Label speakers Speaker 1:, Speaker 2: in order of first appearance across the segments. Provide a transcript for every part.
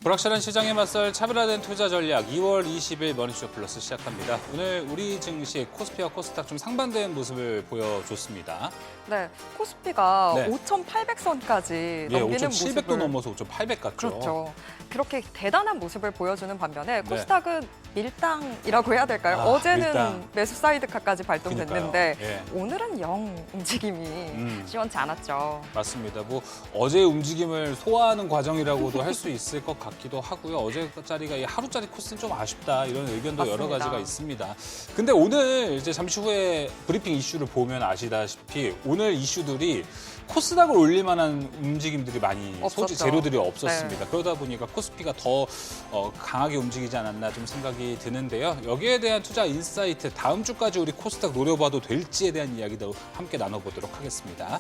Speaker 1: 불확실한 시장에 맞설 차별화된 투자 전략 2월 20일 머니쇼 플러스 시작합니다. 오늘 우리 증시 코스피와 코스닥 좀 상반된 모습을 보여줬습니다.
Speaker 2: 네, 코스피가
Speaker 1: 네.
Speaker 2: 5,800선까지
Speaker 1: 예,
Speaker 2: 넘기는
Speaker 1: 5,700도
Speaker 2: 모습을
Speaker 1: 넘어서 5,800 같죠.
Speaker 2: 그렇죠. 그렇게 대단한 모습을 보여주는 반면에
Speaker 1: 네.
Speaker 2: 코스닥은 밀당이라고 해야 될까요?
Speaker 1: 아,
Speaker 2: 어제는
Speaker 1: 밀당.
Speaker 2: 매수 사이드카까지 발동됐는데
Speaker 1: 그러니까요. 예.
Speaker 2: 오늘은 영 움직임이 시원치 않았죠.
Speaker 1: 맞습니다. 뭐 어제 움직임을 소화하는 과정이라고도 할 수 있을 것 같기도 하고요. 어제짜리가 이 하루짜리 코스는 좀 아쉽다 이런 의견도 여러
Speaker 2: 맞습니다.
Speaker 1: 가지가 있습니다. 근데 오늘 이제 잠시 후에 브리핑 이슈를 보면 아시다시피 오늘 이슈들이 코스닥을 올릴 만한 움직임들이 많이
Speaker 2: 없었죠.
Speaker 1: 재료들이 없었습니다.
Speaker 2: 네.
Speaker 1: 그러다 보니까 코스피가 더 강하게 움직이지 않았나 좀 생각이 드는데요. 여기에 대한 투자 인사이트 다음 주까지 우리 코스닥 노려봐도 될지에 대한 이야기도 함께 나눠보도록 하겠습니다.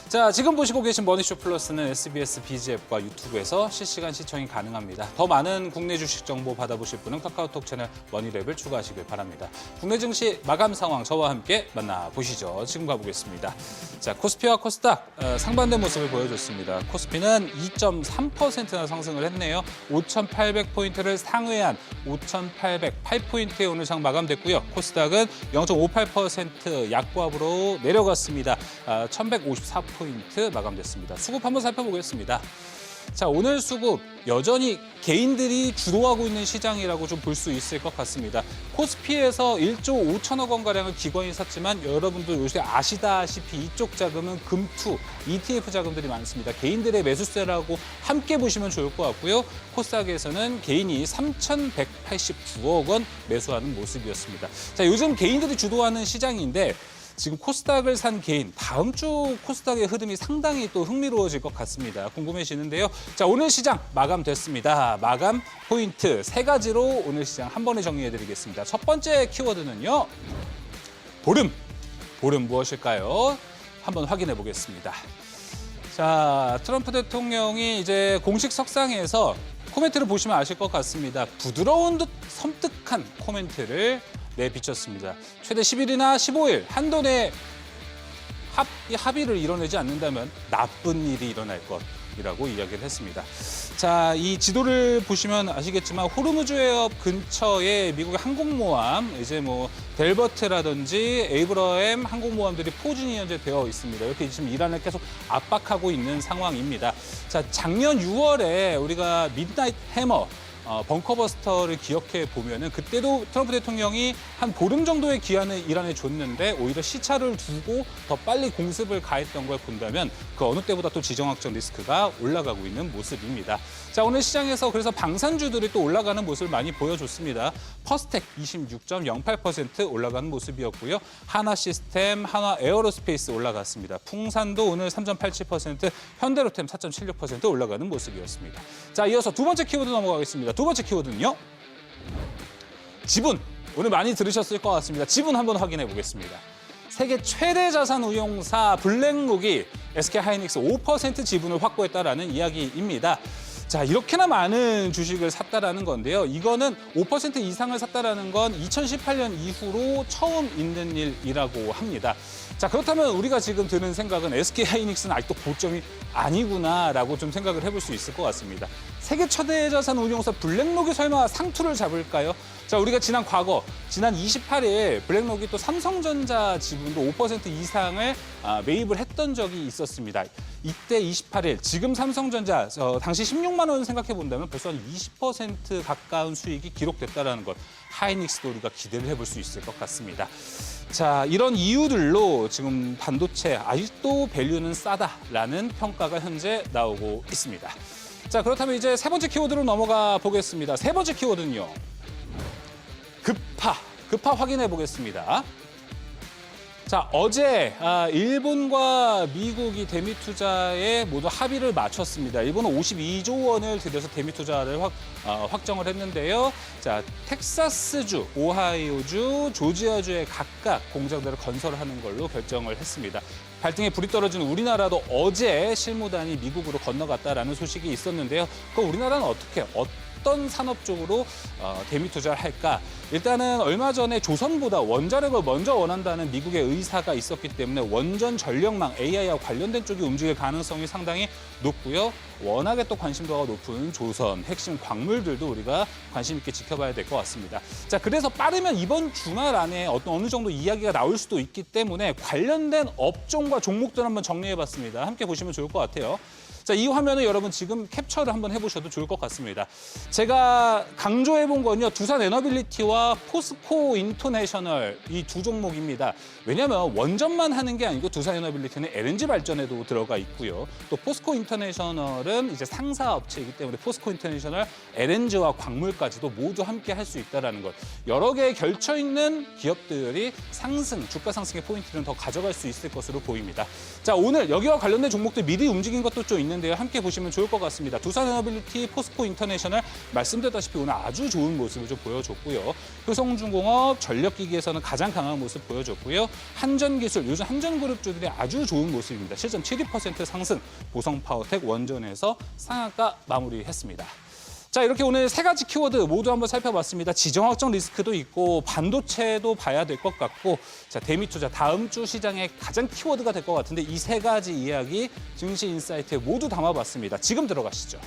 Speaker 1: 자, 지금 보시고 계신 머니쇼 플러스는 SBS 비즈 앱과 유튜브에서 실시간 시청이 가능합니다. 더 많은 국내 주식 정보 받아보실 분은 카카오톡 채널 머니랩을 추가하시길 바랍니다. 국내 증시 마감 상황 저와 함께 만나보시죠. 지금 가보겠습니다. 자, 코스피와 코스닥 상반된 모습을 보여줬습니다. 코스피는 2.3%나 상승을 했네요. 5,800포인트를 상회한 5,808포인트에 오늘 장 마감됐고요. 코스닥은 0.58% 약보합으로 내려갔습니다. 1,154포인트 마감됐습니다. 수급 한번 살펴보겠습니다. 자, 오늘 수급 여전히 개인들이 주도하고 있는 시장이라고 좀 볼 수 있을 것 같습니다. 코스피에서 1조 5천억 원가량을 기관이 샀지만 여러분들 요새 아시다시피 이쪽 자금은 금투, ETF 자금들이 많습니다. 개인들의 매수세라고 함께 보시면 좋을 것 같고요. 코스닥에서는 개인이 3,189억 원 매수하는 모습이었습니다. 자, 요즘 개인들이 주도하는 시장인데 지금 코스닥을 산 개인, 다음 주 코스닥의 흐름이 상당히 또 흥미로워질 것 같습니다. 궁금해지는데요. 자, 오늘 시장 마감됐습니다. 마감 포인트 세 가지로 오늘 시장 한 번에 정리해드리겠습니다. 첫 번째 키워드는요. 보름. 보름 무엇일까요? 한번 확인해 보겠습니다. 자, 트럼프 대통령이 이제 공식 석상에서 코멘트를 보시면 아실 것 같습니다. 부드러운 듯 섬뜩한 코멘트를 내비쳤습니다. 최대 10일이나 15일 한도 내 합의를 이뤄내지 않는다면 나쁜 일이 일어날 것이라고 이야기를 했습니다. 자, 이 지도를 보시면 아시겠지만 호르무즈 해협 근처에 미국의 항공모함, 이제 뭐 델버트라든지 에이브러햄 항공모함들이 포진이 현재 되어 있습니다. 이렇게 지금 이란을 계속 압박하고 있는 상황입니다. 자, 작년 6월에 우리가 미드나잇 해머 벙커버스터를 기억해 보면은 그때도 트럼프 대통령이 한 보름 정도의 기한을 이란에 줬는데 오히려 시차를 두고 더 빨리 공습을 가했던 걸 본다면 그 어느 때보다 또 지정학적 리스크가 올라가고 있는 모습입니다. 자, 오늘 시장에서 그래서 방산주들이 또 올라가는 모습을 많이 보여줬습니다. 퍼스텍 26.08% 올라가는 모습이었고요. 하나시스템, 한화에어로스페이스 올라갔습니다. 풍산도 오늘 3.87%, 현대로템 4.76% 올라가는 모습이었습니다. 자, 이어서 두 번째 키워드 넘어가겠습니다. 두 번째 키워드는요. 지분. 오늘 많이 들으셨을 것 같습니다. 지분 한번 확인해 보겠습니다. 세계 최대 자산 운용사 블랙록이 SK하이닉스 5% 지분을 확보했다라는 이야기입니다. 자, 이렇게나 많은 주식을 샀다라는 건데요. 이거는 5% 이상을 샀다라는 건 2018년 이후로 처음 있는 일이라고 합니다. 자, 그렇다면 우리가 지금 드는 생각은 SK하이닉스는 아직도 고점이 아니구나라고 좀 생각을 해볼 수 있을 것 같습니다. 세계 최대 자산 운용사 블랙록이 설마 상투를 잡을까요? 자, 우리가 지난 28일 블랙록이 또 삼성전자 지분도 5% 이상을 매입을 했던 적이 있었습니다. 이때 28일, 지금 삼성전자 당시 16만 원 생각해 본다면 벌써 한 20% 가까운 수익이 기록됐다는 것. 하이닉스도 우리가 기대를 해볼 수 있을 것 같습니다. 자, 이런 이유들로 지금 반도체 아직도 밸류는 싸다라는 평가가 현재 나오고 있습니다. 자, 그렇다면 이제 세 번째 키워드로 넘어가 보겠습니다. 세 번째 키워드는요. 급파 확인해 보겠습니다. 자, 어제 일본과 미국이 대미 투자에 모두 합의를 마쳤습니다. 일본은 52조 원을 들여서 대미 투자를 확정을 했는데요. 자, 텍사스주, 오하이오주, 조지아주에 각각 공장들을 건설하는 걸로 결정을 했습니다. 발등에 불이 떨어지는 우리나라도 어제 실무단이 미국으로 건너갔다라는 소식이 있었는데요. 그럼 우리나라는 어떤 산업 쪽으로 대미 투자를 할까? 일단은 얼마 전에 조선보다 원자력을 먼저 원한다는 미국의 의사가 있었기 때문에 원전 전력망 AI와 관련된 쪽이 움직일 가능성이 상당히 높고요. 워낙에 또 관심도가 높은 조선, 핵심 광물들도 우리가 관심 있게 지켜봐야 될 것 같습니다. 자, 그래서 빠르면 이번 주말 안에 어느 정도 이야기가 나올 수도 있기 때문에 관련된 업종과 종목들 한번 정리해봤습니다. 함께 보시면 좋을 것 같아요. 자, 이 화면을 여러분 지금 캡처를 한번 해보셔도 좋을 것 같습니다. 제가 강조해본 건요, 두산 에너빌리티와 포스코 인터내셔널 이 두 종목입니다. 왜냐하면 원전만 하는 게 아니고 두산 에너빌리티는 LNG 발전에도 들어가 있고요. 또 포스코 인터내셔널은 이제 상사 업체이기 때문에 포스코 인터내셔널 LNG와 광물까지도 모두 함께 할 수 있다는 것. 여러 개 결쳐 있는 기업들이 주가 상승의 포인트를 더 가져갈 수 있을 것으로 보입니다. 자, 오늘 여기와 관련된 종목들 미리 움직인 것도 좀 있는데요. 함께 보시면 좋을 것 같습니다. 두산 에너빌리티, 포스코 인터내셔널 말씀드렸다시피 오늘 아주 좋은 모습을 좀 보여줬고요. 효성중공업, 전력기기에서는 가장 강한 모습 보여줬고요. 한전기술, 요즘 한전그룹주들이 아주 좋은 모습입니다. 실전 72% 상승, 보성파워텍 원전에서 상한가 마무리했습니다. 자, 이렇게 오늘 세 가지 키워드 모두 한번 살펴봤습니다. 지정 확정 리스크도 있고 반도체도 봐야 될 것 같고, 자, 대미 투자 다음 주 시장의 가장 키워드가 될 것 같은데 이 세 가지 이야기 증시 인사이트에 모두 담아봤습니다. 지금 들어가시죠.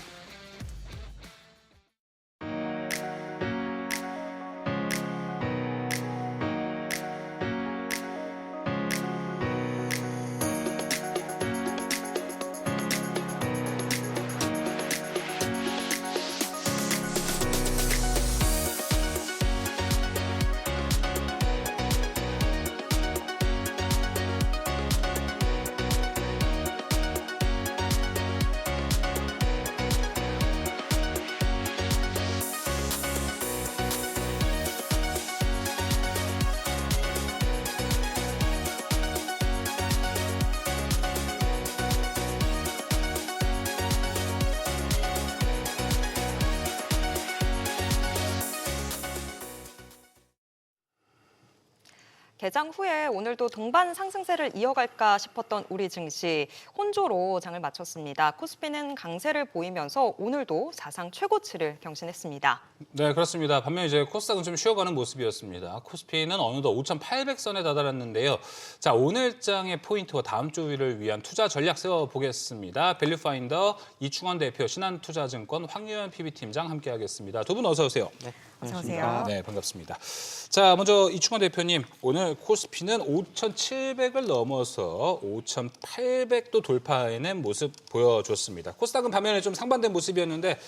Speaker 2: 개장 후에 오늘도 동반 상승세를 이어갈까 싶었던 우리 증시 혼조로 장을 마쳤습니다. 코스피는 강세를 보이면서 오늘도 사상 최고치를 경신했습니다.
Speaker 1: 네, 그렇습니다. 반면 이제 코스닥은 좀 쉬어가는 모습이었습니다. 코스피는 어느덧 5,800선에 다다랐는데요. 자, 오늘장의 포인트와 다음 주를 위한 투자 전략 세워보겠습니다. 밸류파인더 이충원 대표, 신한투자증권 황유현 PB팀장 함께하겠습니다. 두 분 어서 오세요.
Speaker 3: 네,
Speaker 2: 어서
Speaker 3: 안녕하십니까.
Speaker 2: 오세요.
Speaker 1: 네, 반갑습니다. 자, 먼저 이충원 대표님, 오늘 코스피는 5,700을 넘어서 5,800도 돌파해낸 모습 보여줬습니다. 코스닥은 반면에 좀 상반된 모습이었는데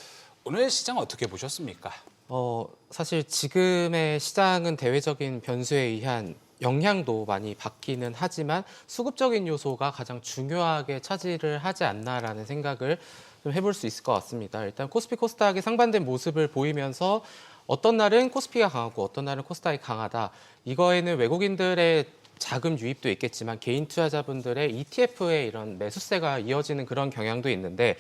Speaker 1: 오늘 시장 어떻게 보셨습니까?
Speaker 3: 사실 지금의 시장은 대외적인 변수에 의한 영향도 많이 받기는 하지만 수급적인 요소가 가장 중요하게 차지를 하지 않나라는 생각을 좀 해볼 수 있을 것 같습니다. 일단 코스피, 코스닥이 상반된 모습을 보이면서 어떤 날은 코스피가 강하고 어떤 날은 코스닥이 강하다. 이거에는 외국인들의 자금 유입도 있겠지만 개인 투자자분들의 ETF의 이런 매수세가 이어지는 그런 경향도 있는데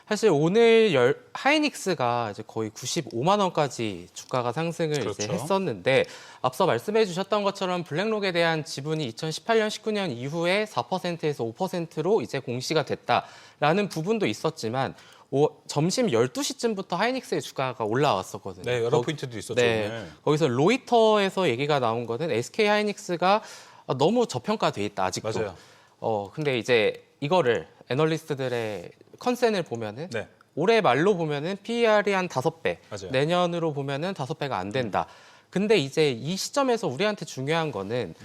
Speaker 3: 사실 오늘 하이닉스가 이제 거의 95만 원까지 주가가 상승을
Speaker 1: 그렇죠.
Speaker 3: 이제 했었는데 앞서 말씀해 주셨던 것처럼 블랙록에 대한 지분이 2018년, 19년 이후에 4%에서 5%로 이제 공시가 됐다라는 부분도 있었지만 점심 12시쯤부터 하이닉스의 주가가 올라왔었거든요.
Speaker 1: 네, 여러 포인트도 있었죠.
Speaker 3: 네,
Speaker 1: 오늘.
Speaker 3: 거기서 로이터에서 얘기가 나온 거는 SK 하이닉스가 너무 저평가돼 있다 아직도.
Speaker 1: 맞아요.
Speaker 3: 근데 이제 이거를 애널리스트들의 컨센을 보면은
Speaker 1: 네.
Speaker 3: 올해 말로 보면은 PER이 한 5배,
Speaker 1: 맞아요.
Speaker 3: 내년으로 보면은 5배가 안 된다. 근데 이제 이 시점에서 우리한테 중요한 거는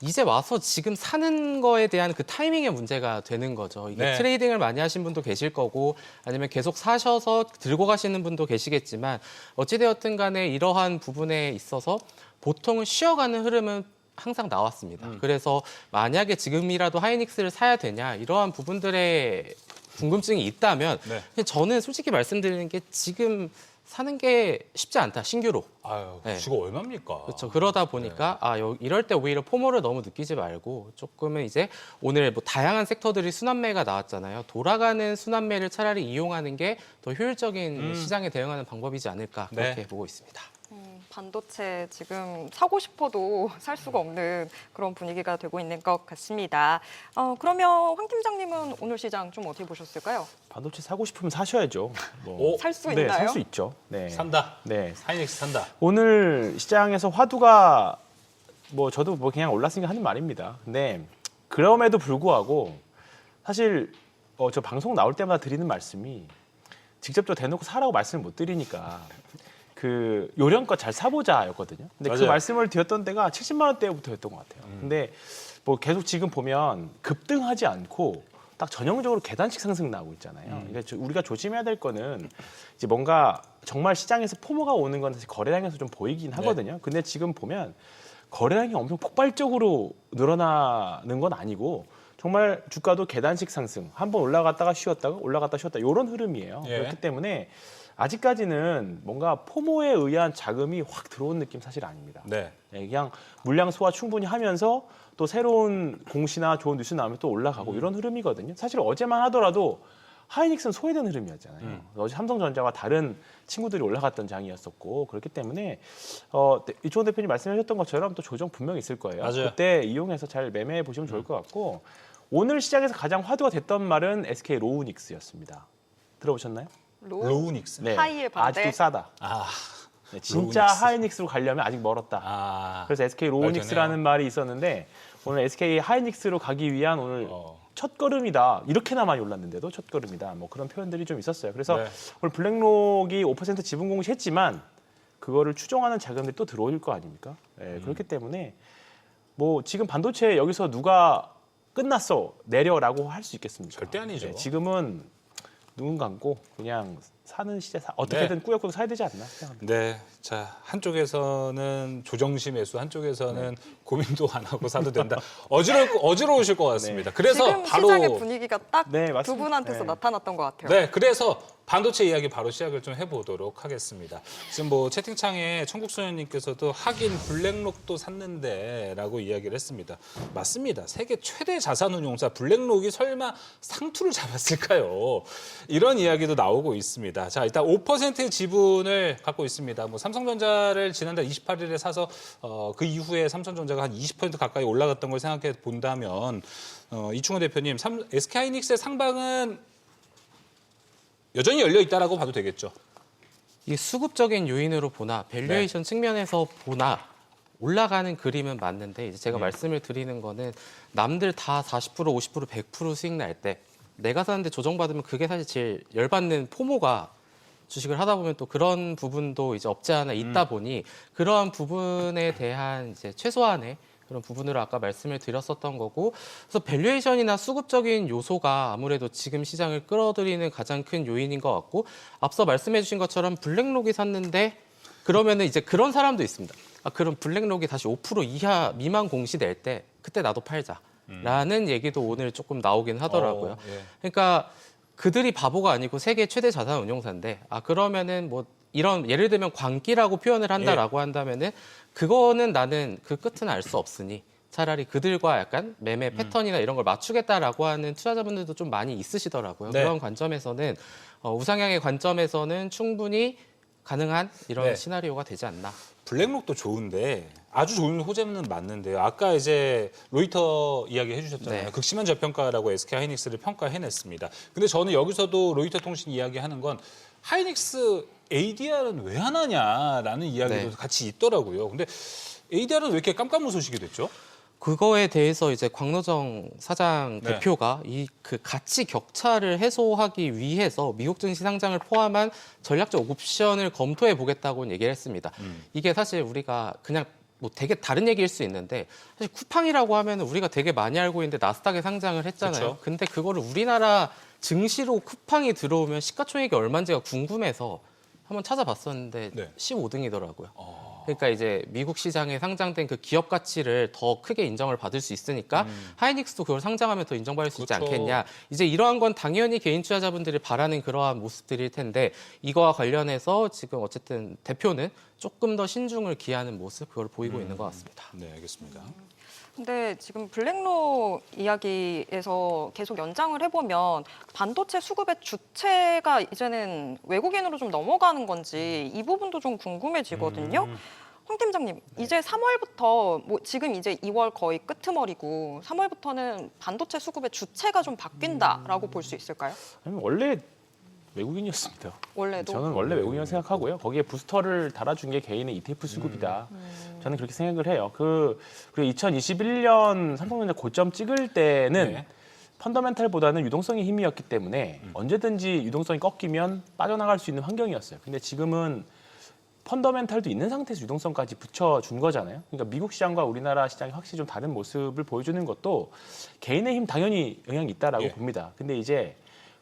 Speaker 3: 이제 와서 지금 사는 거에 대한 그 타이밍의 문제가 되는 거죠. 이게
Speaker 1: 네.
Speaker 3: 트레이딩을 많이 하신 분도 계실 거고 아니면 계속 사셔서 들고 가시는 분도 계시겠지만 어찌되었든 간에 이러한 부분에 있어서 보통은 쉬어가는 흐름은 항상 나왔습니다. 그래서 만약에 지금이라도 하이닉스를 사야 되냐 이러한 부분들의 궁금증이 있다면
Speaker 1: 네.
Speaker 3: 저는 솔직히 말씀드리는 게 지금 사는 게 쉽지 않다, 신규로.
Speaker 1: 아유,
Speaker 3: 네.
Speaker 1: 주가 얼마입니까?
Speaker 3: 그렇죠. 그러다 보니까 이럴 때 오히려 포모를 너무 느끼지 말고 조금은 이제 오늘 뭐 다양한 섹터들이 순환매가 나왔잖아요. 돌아가는 순환매를 차라리 이용하는 게 더 효율적인 시장에 대응하는 방법이지 않을까 그렇게
Speaker 1: 네.
Speaker 3: 보고 있습니다.
Speaker 2: 반도체 지금 사고 싶어도 살 수가 없는 그런 분위기가 되고 있는 것 같습니다. 그러면 황 팀장님은 오늘 시장 좀 어떻게 보셨을까요?
Speaker 4: 반도체 사고 싶으면 사셔야죠.
Speaker 1: 오,
Speaker 2: 살 수
Speaker 4: 네,
Speaker 2: 있나요?
Speaker 4: 살 수 있죠. 네.
Speaker 1: 산다.
Speaker 4: 네.
Speaker 1: 하이닉스 산다.
Speaker 4: 오늘 시장에서 화두가 뭐 저도 뭐 그냥 올랐으니까 하는 말입니다. 근데 그럼에도 불구하고 사실 저 방송 나올 때마다 드리는 말씀이 직접적으로 대놓고 사라고 말씀을 못 드리니까 그 요령껏 잘 사보자였거든요. 근데 그
Speaker 1: 맞아요.
Speaker 4: 말씀을 드렸던 때가 70만 원대부터였던 것 같아요. 근데 뭐 계속 지금 보면 급등하지 않고 딱 전형적으로 계단식 상승 나오고 있잖아요. 그러니까 우리가 조심해야 될 거는 이제 뭔가 정말 시장에서 포모가 오는 건 사실 거래량에서 좀 보이긴 하거든요. 근데 지금 보면 거래량이 엄청 폭발적으로 늘어나는 건 아니고 정말 주가도 계단식 상승, 한번 올라갔다가 쉬었다 이런 흐름이에요.
Speaker 1: 예.
Speaker 4: 그렇기 때문에 아직까지는 뭔가 포모에 의한 자금이 확 들어온 느낌 사실 아닙니다.
Speaker 1: 네.
Speaker 4: 네, 그냥 물량 소화 충분히 하면서 또 새로운 공시나 좋은 뉴스 나오면 또 올라가고 이런 흐름이거든요. 사실 어제만 하더라도 하이닉스는 소외된 흐름이었잖아요. 어제 삼성전자와 다른 친구들이 올라갔던 장이었었고 그렇기 때문에 이초원 대표님 말씀하셨던 것처럼 또 조정 분명히 있을 거예요.
Speaker 1: 맞아요.
Speaker 4: 그때 이용해서 잘 매매해 보시면 좋을 것 같고 오늘 시장에서 가장 화두가 됐던 말은 SK 로우닉스였습니다. 들어보셨나요?
Speaker 1: 로우닉스.
Speaker 4: 네,
Speaker 2: 하이의 반대.
Speaker 4: 아직도 싸다.
Speaker 1: 아,
Speaker 4: 네, 진짜
Speaker 1: 로우닉스.
Speaker 4: 하이닉스로 가려면 아직 멀었다.
Speaker 1: 아.
Speaker 4: 그래서 SK 로우닉스라는 말이 있었는데 오늘 SK 하이닉스로 가기 위한 오늘 첫 걸음이다. 이렇게나 많이 올랐는데도 첫 걸음이다. 뭐 그런 표현들이 좀 있었어요. 그래서
Speaker 1: 네.
Speaker 4: 오늘 블랙록이 5% 지분 공시했지만 그거를 추종하는 자금들이 또 들어올 거 아닙니까? 네, 그렇기 때문에 뭐 지금 반도체 여기서 누가 끝났어 내려라고 할 수 있겠습니까?
Speaker 1: 절대 아니죠.
Speaker 4: 네, 지금은 눈 감고 그냥 사는 시대 어떻게든 꾸역꾸역 사야 되지 않나 생각합니다.
Speaker 1: 네. 자, 한쪽에서는 조정시 매수, 한쪽에서는 고민도 안 하고 사도 된다. 어지러우실 것 같습니다. 그래서
Speaker 2: 지금
Speaker 1: 바로
Speaker 2: 시장의 분위기가 딱
Speaker 4: 네,
Speaker 2: 두
Speaker 4: 맞습니다.
Speaker 2: 분한테서
Speaker 4: 네.
Speaker 2: 나타났던 것 같아요.
Speaker 1: 네, 그래서 반도체 이야기 바로 시작을 좀 해보도록 하겠습니다. 지금 뭐 채팅창에 천국소년님께서도 하긴 블랙록도 샀는데라고 이야기를 했습니다. 맞습니다. 세계 최대 자산운용사 블랙록이 설마 상투를 잡았을까요? 이런 이야기도 나오고 있습니다. 자, 일단 5%의 지분을 갖고 있습니다. 뭐 삼성전자를 지난달 28일에 사서 그 이후에 삼성전자가 한 20% 가까이 올라갔던 걸 생각해 본다면 이충호 대표님, SK하이닉스의 상방은 여전히 열려 있다라고 봐도 되겠죠.
Speaker 3: 이 수급적인 요인으로 보나 밸류에이션 측면에서 보나 올라가는 그림은 맞는데 이제 제가 말씀을 드리는 거는 남들 다 40%, 50%, 100% 수익 날 때 내가 사는데 조정받으면 그게 사실 제일 열받는 포모가 주식을 하다 보면 또 그런 부분도 이제 없지 않아 있다 보니 그러한 부분에 대한 이제 최소한의 그런 부분으로 아까 말씀을 드렸었던 거고 그래서 밸류에이션이나 수급적인 요소가 아무래도 지금 시장을 끌어들이는 가장 큰 요인인 것 같고 앞서 말씀해 주신 것처럼 블랙록이 샀는데 그러면은 이제 그런 사람도 있습니다. 아, 그럼 블랙록이 다시 5% 이하 미만 공시 낼 때 그때 나도 팔자라는 얘기도 오늘 조금 나오긴 하더라고요.
Speaker 1: 예.
Speaker 3: 그러니까 그들이 바보가 아니고 세계 최대 자산 운용사인데 아 그러면은 뭐 이런 예를 들면 광기라고 표현을 한다라고 한다면은 그거는 나는 그 끝은 알 수 없으니 차라리 그들과 약간 매매 패턴이나 이런 걸 맞추겠다라고 하는 투자자분들도 좀 많이 있으시더라고요.
Speaker 1: 네.
Speaker 3: 그런 관점에서는 우상향의 관점에서는 충분히 가능한 이런
Speaker 1: 네.
Speaker 3: 시나리오가 되지 않나.
Speaker 1: 블랙록도 좋은데 아주 좋은 호재는 맞는데요. 아까 이제 로이터 이야기 해주셨잖아요.
Speaker 3: 네.
Speaker 1: 극심한 저평가라고 SK하이닉스를 평가해냈습니다. 근데 저는 여기서도 로이터 통신 이야기하는 건 하이닉스 ADR은 왜 안 하냐라는 이야기도
Speaker 3: 네.
Speaker 1: 같이 있더라고요. 근데 ADR은 왜 이렇게 깜깜무소식이 됐죠?
Speaker 3: 그거에 대해서 이제 광노정 사장
Speaker 1: 네.
Speaker 3: 대표가 이 그 가치 격차를 해소하기 위해서 미국 증시 상장을 포함한 전략적 옵션을 검토해 보겠다고 얘기를 했습니다. 이게 사실 우리가 그냥 뭐 되게 다른 얘기일 수 있는데 사실 쿠팡이라고 하면 우리가 되게 많이 알고 있는데 나스닥에 상장을 했잖아요.
Speaker 1: 그쵸.
Speaker 3: 근데 그거를 우리나라 증시로 쿠팡이 들어오면 시가총액이 얼마인지가 궁금해서 한번 찾아봤었는데
Speaker 1: 네.
Speaker 3: 15등이더라고요. 그러니까 이제 미국 시장에 상장된 그 기업 가치를 더 크게 인정을 받을 수 있으니까 하이닉스도 그걸 상장하면 더 인정받을 수 있지
Speaker 1: 그렇죠.
Speaker 3: 않겠냐. 이제 이러한 건 당연히 개인 투자자분들이 바라는 그러한 모습들일 텐데 이거와 관련해서 지금 어쨌든 대표는 조금 더 신중을 기하는 모습 그걸 보이고 있는 것 같습니다.
Speaker 1: 네, 알겠습니다.
Speaker 2: 근데 지금 블랙록 이야기에서 계속 연장을 해보면 반도체 수급의 주체가 이제는 외국인으로 좀 넘어가는 건지 이 부분도 좀 궁금해지거든요. 황 팀장님, 이제 3월부터 뭐 지금 이제 2월 거의 끄트머리고 3월부터는 반도체 수급의 주체가 좀 바뀐다라고 볼 수 있을까요?
Speaker 4: 아니면 원래 외국인이었습니다.
Speaker 2: 원래도
Speaker 4: 저는 원래 외국인이라고 생각하고요. 거기에 부스터를 달아준 게 개인의 ETF 수급이다. 저는 그렇게 생각을 해요. 그리고 2021년 삼성전자 고점 찍을 때는
Speaker 1: 네.
Speaker 4: 펀더멘탈보다는 유동성의 힘이었기 때문에 언제든지 유동성이 꺾이면 빠져나갈 수 있는 환경이었어요. 근데 지금은 펀더멘탈도 있는 상태에서 유동성까지 붙여준 거잖아요. 그러니까 미국 시장과 우리나라 시장이 확실히 좀 다른 모습을 보여주는 것도 개인의 힘 당연히 영향이 있다라고
Speaker 1: 예.
Speaker 4: 봅니다. 근데 이제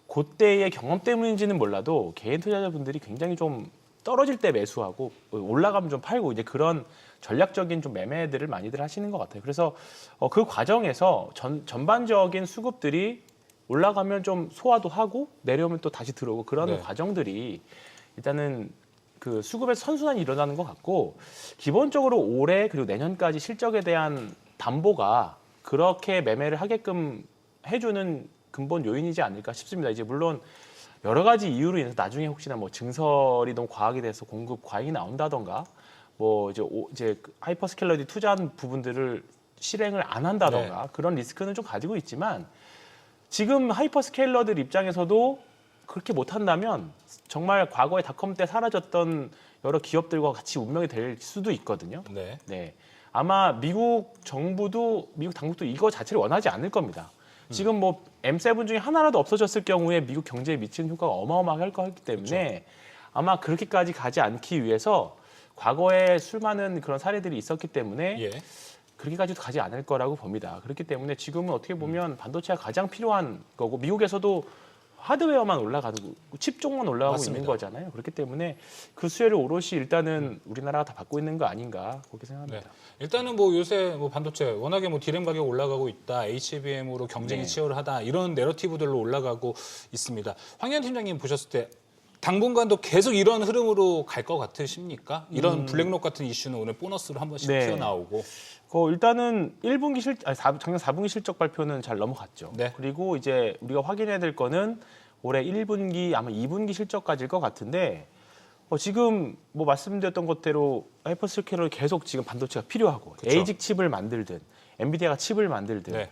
Speaker 4: 그때의 경험 때문인지는 몰라도 개인 투자자분들이 굉장히 좀 떨어질 때 매수하고 올라가면 좀 팔고 이제 그런 전략적인 좀 매매들을 많이들 하시는 것 같아요. 그래서 그 과정에서 전반적인 수급들이 올라가면 좀 소화도 하고 내려오면 또 다시 들어오고 그런
Speaker 1: 네.
Speaker 4: 과정들이 일단은 그 수급의 선순환이 일어나는 것 같고 기본적으로 올해 그리고 내년까지 실적에 대한 담보가 그렇게 매매를 하게끔 해주는 근본 요인이지 않을까 싶습니다. 이제 물론 여러 가지 이유로 인해서 나중에 혹시나 뭐 증설이 너무 과하게 돼서 공급 과잉이 나온다던가 뭐 이제 하이퍼스케일러들이 투자한 부분들을 실행을 안 한다던가 그런 리스크는 좀 가지고 있지만 지금 하이퍼스케일러들 입장에서도 그렇게 못한다면 정말 과거에 닷컴 때 사라졌던 여러 기업들과 같이 운명이 될 수도 있거든요.
Speaker 1: 네.
Speaker 4: 네, 아마 미국 정부도 미국 당국도 이거 자체를 원하지 않을 겁니다. 지금 뭐 M7 중에 하나라도 없어졌을 경우에 미국 경제에 미치는 효과가 어마어마하게 할 거기 때문에 아마 그렇게까지 가지 않기 위해서 과거에 수많은 그런 사례들이 있었기 때문에
Speaker 1: 예.
Speaker 4: 그렇게까지도 가지 않을 거라고 봅니다. 그렇기 때문에 지금은 어떻게 보면 반도체가 가장 필요한 거고 미국에서도 하드웨어만 올라가고 칩 쪽만 올라가고
Speaker 1: 맞습니다.
Speaker 4: 있는 거잖아요. 그렇기 때문에 그 수혜를 오롯이 일단은 우리나라가 다 받고 있는 거 아닌가 그렇게 생각합니다.
Speaker 1: 네. 일단은 뭐 요새 뭐 반도체 워낙에 뭐 디램 가격 올라가고 있다, HBM으로 경쟁이
Speaker 4: 네.
Speaker 1: 치열하다 이런 내러티브들로 올라가고 있습니다. 황현 팀장님 보셨을 때 당분간도 계속 이런 흐름으로 갈 것 같으십니까? 이런 블랙록 같은 이슈는 오늘 보너스로 한 번씩
Speaker 4: 네.
Speaker 1: 튀어나오고.
Speaker 4: 일단은 1분기 작년 4분기 실적 발표는 잘 넘어갔죠.
Speaker 1: 네.
Speaker 4: 그리고 이제 우리가 확인해야 될 거는 올해 1분기 아마 2분기 실적까지일 것 같은데 지금 뭐 말씀드렸던 것대로 하이퍼스케일러 계속 지금 반도체가 필요하고
Speaker 1: 그쵸.
Speaker 4: 에이직 칩을 만들든 엔비디아가 칩을 만들든
Speaker 1: 네.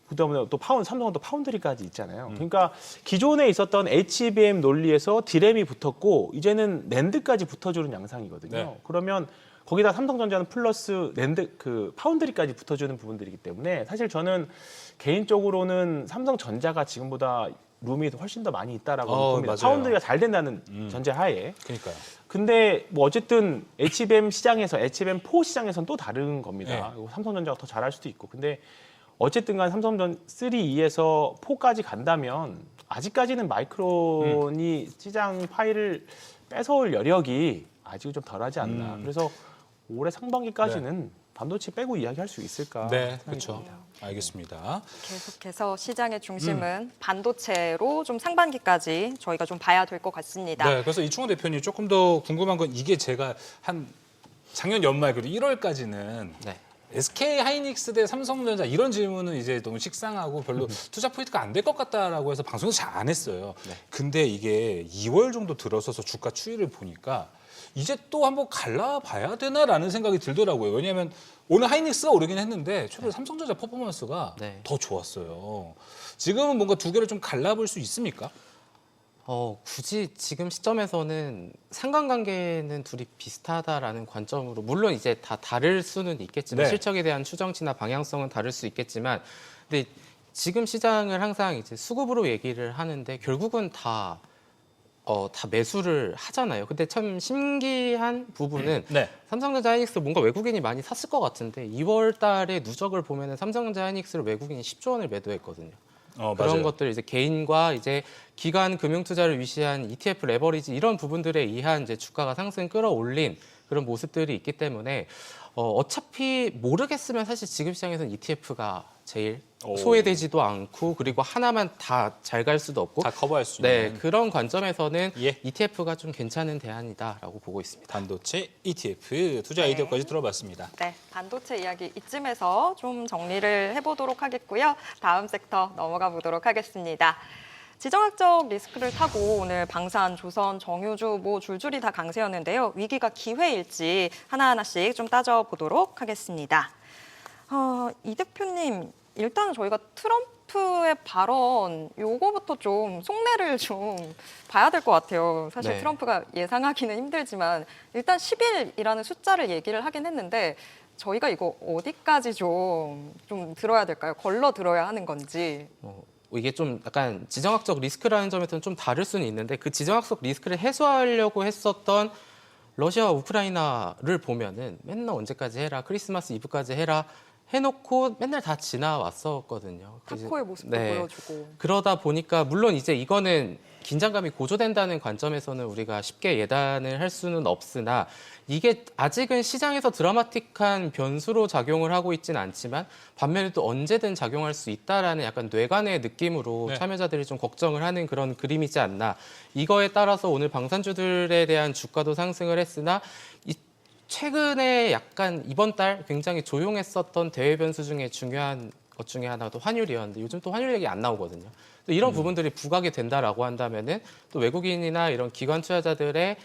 Speaker 4: 그다음에 또 삼성은 또 파운드리까지 있잖아요. 그러니까 기존에 있었던 HBM 논리에서 디램이 붙었고 이제는 낸드까지 붙어주는 양상이거든요.
Speaker 1: 네.
Speaker 4: 그러면 거기다 삼성전자는 플러스 낸드 그 파운드리까지 붙어주는 부분들이기 때문에 사실 저는 개인적으로는 삼성전자가 지금보다 룸이 훨씬 더 많이 있다라고 봅니다.
Speaker 1: 맞아요.
Speaker 4: 파운드리가 잘 된다는 전제하에.
Speaker 1: 그러니까요.
Speaker 4: 근데 뭐 어쨌든 HBM 시장에서 HBM4 시장에서는 또 다른 겁니다.
Speaker 1: 네.
Speaker 4: 삼성전자가 더 잘할 수도 있고. 근데 어쨌든 간 삼성전 3, 2에서 4까지 간다면 아직까지는 마이크론이 시장 파일을 뺏어올 여력이 아직은 좀 덜하지 않나. 그래서 올해 상반기까지는 반도체 빼고 이야기할 수 있을까?
Speaker 1: 네,
Speaker 4: 생각이
Speaker 1: 그렇죠.
Speaker 4: 듭니다.
Speaker 1: 알겠습니다.
Speaker 2: 계속해서 시장의 중심은 반도체로 좀 상반기까지 저희가 좀 봐야 될 것 같습니다.
Speaker 1: 네, 그래서 이충호 대표님 조금 더 궁금한 건 이게 제가 한 작년 연말 그리고 1월까지는
Speaker 3: 네.
Speaker 1: SK 하이닉스 대 삼성전자 이런 질문은 이제 너무 식상하고 별로 투자 포인트가 안 될 것 같다라고 해서 방송에서 잘 안 했어요.
Speaker 3: 네.
Speaker 1: 근데 이게 2월 정도 들어서서 주가 추이를 보니까 이제 또 한번 갈라봐야 되나라는 생각이 들더라고요. 왜냐하면 오늘 하이닉스가 오르긴 했는데 최근에 삼성전자 퍼포먼스가
Speaker 3: 네.
Speaker 1: 더 좋았어요. 지금은 뭔가 두 개를 좀 갈라볼 수 있습니까?
Speaker 3: 굳이 지금 시점에서는 상관관계는 둘이 비슷하다라는 관점으로 물론 이제 다 다를 수는 있겠지만
Speaker 1: 네.
Speaker 3: 실적에 대한 추정치나 방향성은 다를 수 있겠지만 근데 지금 시장을 항상 이제 수급으로 얘기를 하는데 결국은 다 매수를 하잖아요. 근데 참 신기한 부분은
Speaker 1: 네.
Speaker 3: 삼성전자 하이닉스 뭔가 외국인이 많이 샀을 것 같은데 2월 달에 누적을 보면은 삼성전자 하이닉스를 외국인이 10조 원을 매도했거든요. 그런
Speaker 1: 맞아요.
Speaker 3: 것들 이제 개인과 이제 기관 금융 투자를 위시한 ETF 레버리지 이런 부분들에 의한 이제 주가가 상승 끌어올린 그런 모습들이 있기 때문에 어차피 모르겠으면 사실 지금 시장에서는 ETF가 제일
Speaker 1: 오.
Speaker 3: 소외되지도 않고 그리고 하나만 다 잘 갈 수도 없고
Speaker 1: 다 커버할 수
Speaker 3: 네
Speaker 1: 있는
Speaker 3: 그런 관점에서는
Speaker 1: 예.
Speaker 3: ETF가 좀 괜찮은 대안이다라고 보고 있습니다.
Speaker 1: 반도체 ETF 투자
Speaker 2: 네.
Speaker 1: 아이디어까지 들어봤습니다.
Speaker 2: 네, 반도체 이야기 이쯤에서 좀 정리를 해보도록 하겠고요. 다음 섹터 넘어가 보도록 하겠습니다. 지정학적 리스크를 타고 오늘 방산, 조선, 정유주 뭐 줄줄이 다 강세였는데요. 위기가 기회일지 하나하나씩 좀 따져보도록 하겠습니다. 이 대표님, 일단은 저희가 트럼프의 발언 요거부터 좀 속내를 좀 봐야 될 것 같아요. 사실
Speaker 3: 네.
Speaker 2: 트럼프가 예상하기는 힘들지만 일단 10일이라는 숫자를 얘기를 하긴 했는데 저희가 이거 어디까지 좀 들어야 될까요? 걸러 들어야 하는 건지.
Speaker 3: 이게 좀 약간 지정학적 리스크라는 점에서는 좀 다를 수는 있는데 그 지정학적 리스크를 해소하려고 했었던 러시아와 우크라이나를 보면은 맨날 언제까지 해라, 크리스마스 이브까지 해라 해놓고 맨날 다 지나왔었거든요.
Speaker 2: 타코의 모습도
Speaker 3: 네.
Speaker 2: 보여주고.
Speaker 3: 그러다 보니까 물론 이제 이거는 긴장감이 고조된다는 관점에서는 우리가 쉽게 예단을 할 수는 없으나 이게 아직은 시장에서 드라마틱한 변수로 작용을 하고 있지는 않지만 반면에 또 언제든 작용할 수 있다라는 약간 뇌관의 느낌으로
Speaker 1: 네.
Speaker 3: 참여자들이 좀 걱정을 하는 그런 그림이지 않나. 이거에 따라서 오늘 방산주들에 대한 주가도 상승을 했으나 최근에 약간 이번 달 굉장히 조용했었던 대외 변수 중에 중요한 것 중에 하나가 또 환율이었는데 요즘 또 환율 얘기 안 나오거든요. 이런 부분들이 부각이 된다라고 한다면은 또 외국인이나 이런 기관 투자자들의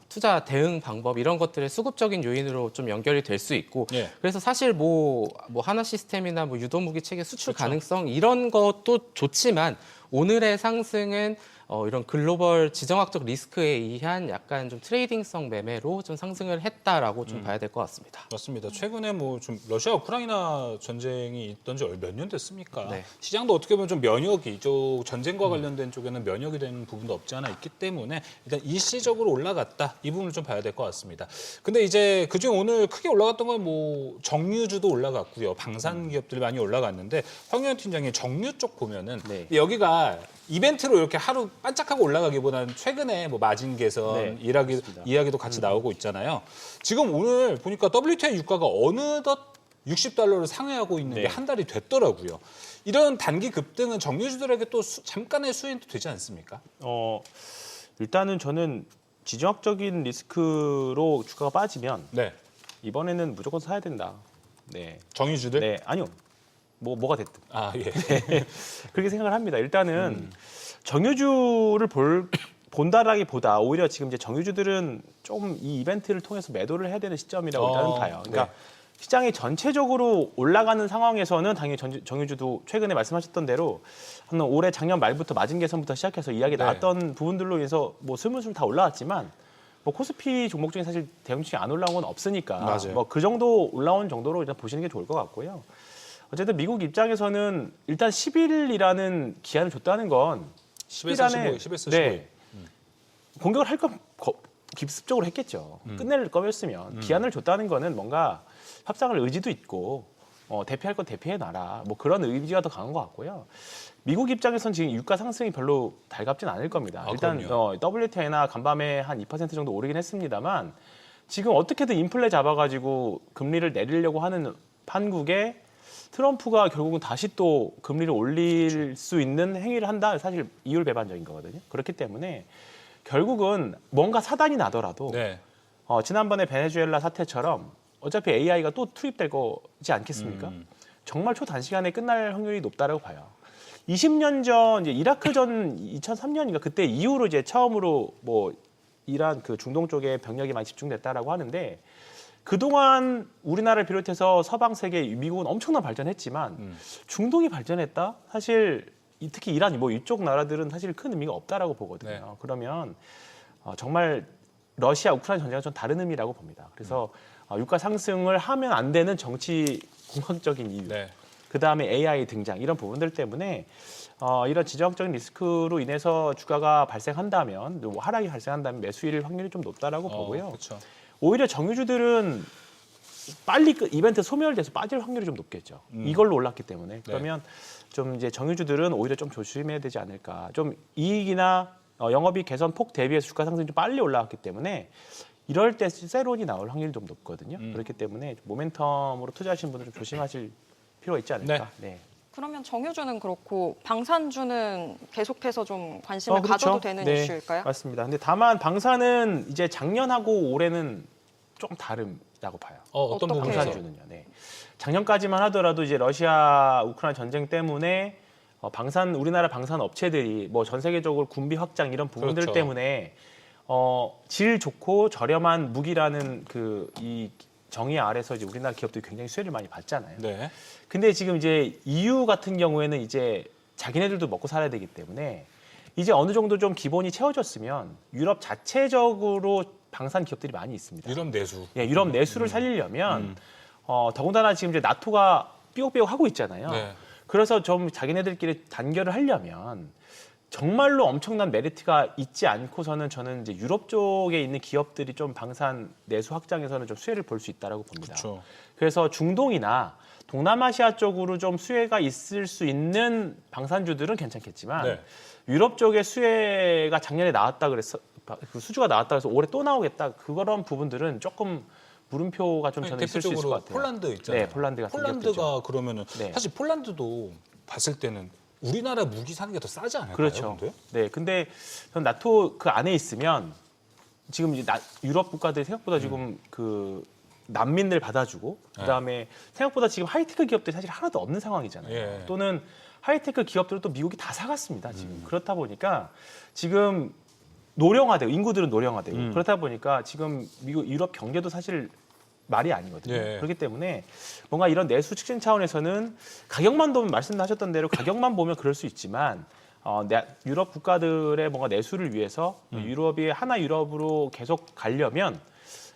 Speaker 3: 투자 대응 방법 이런 것들의 수급적인 요인으로 좀 연결이 될 수 있고
Speaker 1: 예.
Speaker 3: 그래서 사실 뭐 하나 시스템이나 뭐 유도무기 체계 수출
Speaker 1: 그렇죠.
Speaker 3: 가능성 이런 것도 좋지만 오늘의 상승은 이런 글로벌 지정학적 리스크에 의한 약간 좀 트레이딩성 매매로 좀 상승을 했다라고 좀 봐야 될 것 같습니다.
Speaker 1: 맞습니다. 최근에 뭐 좀 러시아 우크라이나 전쟁이 있던 지 몇 년 됐습니까?
Speaker 3: 네.
Speaker 1: 시장도 어떻게 보면 좀 면역이 전쟁과 관련된 쪽에는 면역이 되는 부분도 없지 않아 있기 때문에 일단 일시적으로 올라갔다 이 부분을 좀 봐야 될 것 같습니다. 근데 이제 그중에 오늘 크게 올라갔던 건 뭐 정유주도 올라갔고요, 방산 기업들이 많이 올라갔는데 황교안 팀장님 정유 쪽 보면은
Speaker 4: 네.
Speaker 1: 여기가 이벤트로 이렇게 하루 반짝하고 올라가기보다는 최근에 뭐 마진 개선
Speaker 4: 네, 맞습니다.
Speaker 1: 이야기도 같이 나오고 있잖아요. 지금 오늘 보니까 WTI 유가가 어느덧 60달러를 상회하고 있는 게
Speaker 4: 네.
Speaker 1: 한 달이 됐더라고요. 이런 단기 급등은 정유주들에게 또 잠깐의 수혜도 되지 않습니까?
Speaker 4: 일단은 저는 지정학적인 리스크로 주가가 빠지면
Speaker 1: 네.
Speaker 4: 이번에는 무조건 사야 된다. 네.
Speaker 1: 정유주들?
Speaker 4: 네, 아니요. 뭐가 됐든.
Speaker 1: 아, 예.
Speaker 4: 그렇게 생각을 합니다. 일단은 정유주를 본다라기보다 오히려 지금 이제 정유주들은 좀 이 이벤트를 통해서 매도를 해야 되는 시점이라고 일단은 봐요. 그러니까
Speaker 1: 네.
Speaker 4: 시장이 전체적으로 올라가는 상황에서는 당연히 정유주도 최근에 말씀하셨던 대로 한 올해 작년 말부터 마진 개선부터 시작해서 이야기
Speaker 1: 네.
Speaker 4: 나왔던 부분들로 인해서 뭐 스물스물 다 올라왔지만 뭐 코스피 종목 중에 사실 대형주식이 안 올라온 건 없으니까
Speaker 1: 맞아요.
Speaker 4: 뭐 그 정도 올라온 정도로 일단 보시는 게 좋을 것 같고요. 어쨌든 미국 입장에서는 일단 10일이라는 기한을 줬다는 건
Speaker 1: 10에서
Speaker 4: 10일
Speaker 1: 15일, 10에서 15일.
Speaker 4: 네. 공격을 할 건 기습적으로 했겠죠. 끝낼 거였으면 기한을 줬다는 거는 뭔가 협상을 의지도 있고 대피할 건 대피해놔라. 뭐 그런 의지가 더 강한 것 같고요. 미국 입장에선 지금 유가 상승이 별로 달갑진 않을 겁니다.
Speaker 1: 아,
Speaker 4: 일단 WTI나 간밤에 한 2% 정도 오르긴 했습니다만 지금 어떻게든 인플레 잡아가지고 금리를 내리려고 하는 판국에 트럼프가 결국은 다시 또 금리를 올릴 수 있는 행위를 한다. 사실 이율배반적인 거거든요. 그렇기 때문에 결국은 뭔가 사단이 나더라도
Speaker 1: 네.
Speaker 4: 지난번에 베네수엘라 사태처럼 어차피 AI가 또 투입될 거지 않겠습니까? 정말 초단시간에 끝날 확률이 높다라고 봐요. 20년 전 이제 이라크 전 2003년인가 그때 이후로 이제 처음으로 뭐 이란 그 중동 쪽에 병력이 많이 집중됐다라고 하는데 그동안 우리나라를 비롯해서 서방 세계 미국은 엄청난 발전했지만 중동이 발전했다? 사실 특히 이란 뭐 이쪽 나라들은 사실 큰 의미가 없다라고 보거든요.
Speaker 1: 네.
Speaker 4: 그러면 정말 러시아 우크라이나 전쟁은 좀 다른 의미라고 봅니다. 그래서 유가 상승을 하면 안 되는 정치 공학적인 이유,
Speaker 1: 네.
Speaker 4: 그 다음에 AI 등장 이런 부분들 때문에 이런 지정학적인 리스크로 인해서 주가가 발생한다면, 뭐 하락이 발생한다면 매수일 확률이 좀 높다라고 보고요.
Speaker 1: 그렇죠.
Speaker 4: 오히려 정유주들은 빨리 이벤트 소멸돼서 빠질 확률이 좀 높겠죠. 이걸로 올랐기 때문에. 그러면 좀 이제 정유주들은 오히려 좀 조심해야 되지 않을까. 좀 이익이나 영업이익 개선 폭 대비해서 주가 상승이 좀 빨리 올라왔기 때문에 이럴 때 세론이 나올 확률이 좀 높거든요. 그렇기 때문에 모멘텀으로 투자하시는 분들은 좀 조심하실 필요가 있지 않을까. 네.
Speaker 2: 그러면 정유주는 그렇고 방산주는 계속해서 좀 관심을
Speaker 4: 그렇죠.
Speaker 2: 가져도 되는
Speaker 4: 네,
Speaker 2: 이슈일까요?
Speaker 4: 맞습니다. 근데 다만 방산은 이제 작년하고 올해는 조금 다르다고 봐요.
Speaker 1: 어떤
Speaker 2: 어떻게?
Speaker 1: 부분에서?
Speaker 4: 방산주는요. 네. 작년까지만 하더라도 이제 러시아 우크라이나 전쟁 때문에 우리나라 방산 업체들이 뭐 전 세계적으로 군비 확장 이런 부분들
Speaker 1: 그렇죠.
Speaker 4: 때문에 질 좋고 저렴한 무기라는 이 정의 아래서 이제 우리나라 기업들이 굉장히 수혜를 많이 받잖아요.
Speaker 1: 네.
Speaker 4: 근데 지금 이제 EU 같은 경우에는 이제 자기네들도 먹고 살아야 되기 때문에 이제 어느 정도 좀 기본이 채워졌으면 유럽 자체적으로 방산 기업들이 많이 있습니다.
Speaker 1: 유럽 내수.
Speaker 4: 예, 유럽 내수를 살리려면 더군다나 지금 이제 나토가 삐걱삐걱 하고 있잖아요.
Speaker 1: 네.
Speaker 4: 그래서 좀 자기네들끼리 단결을 하려면 정말로 엄청난 메리트가 있지 않고서는 저는 이제 유럽 쪽에 있는 기업들이 좀 방산 내수 확장에서는 좀 수혜를 볼 수 있다라고 봅니다.
Speaker 1: 그렇죠.
Speaker 4: 그래서 중동이나 동남아시아 쪽으로 좀 수혜가 있을 수 있는 방산주들은 괜찮겠지만
Speaker 1: 네.
Speaker 4: 유럽 쪽에 수혜가 작년에 나왔다 그래서 그 수주가 나왔다 그래서 올해 또 나오겠다 그런 부분들은 조금 물음표가 좀 저는 있을 수 있을 것
Speaker 1: 대표적으로
Speaker 4: 같아요.
Speaker 1: 폴란드 있잖아요.
Speaker 4: 네, 폴란드 같은
Speaker 1: 폴란드가
Speaker 4: 기업들죠.
Speaker 1: 그러면은
Speaker 4: 네.
Speaker 1: 사실 폴란드도 봤을 때는 우리나라 무기 사는 게 더 싸지 않을까요?
Speaker 4: 그렇죠.
Speaker 1: 근데?
Speaker 4: 네, 근데 저는 나토 그 안에 있으면 지금 이제 유럽 국가들이 생각보다 지금 그 난민들 받아주고 그다음에 생각보다 지금 하이테크 기업들이 사실 하나도 없는 상황이잖아요.
Speaker 1: 예.
Speaker 4: 또는 하이테크 기업들을 또 미국이 다 사갔습니다. 지금 그렇다 보니까 지금 노령화되고 인구들은 노령화되고 그렇다 보니까 지금 미국 유럽 경제도 사실 말이 아니거든요.
Speaker 1: 예.
Speaker 4: 그렇기 때문에 뭔가 이런 내수 촉진 차원에서는 가격만 보면 말씀하셨던 대로 가격만 보면 그럴 수 있지만 유럽 국가들의 뭔가 내수를 위해서 유럽이 하나 유럽으로 계속 가려면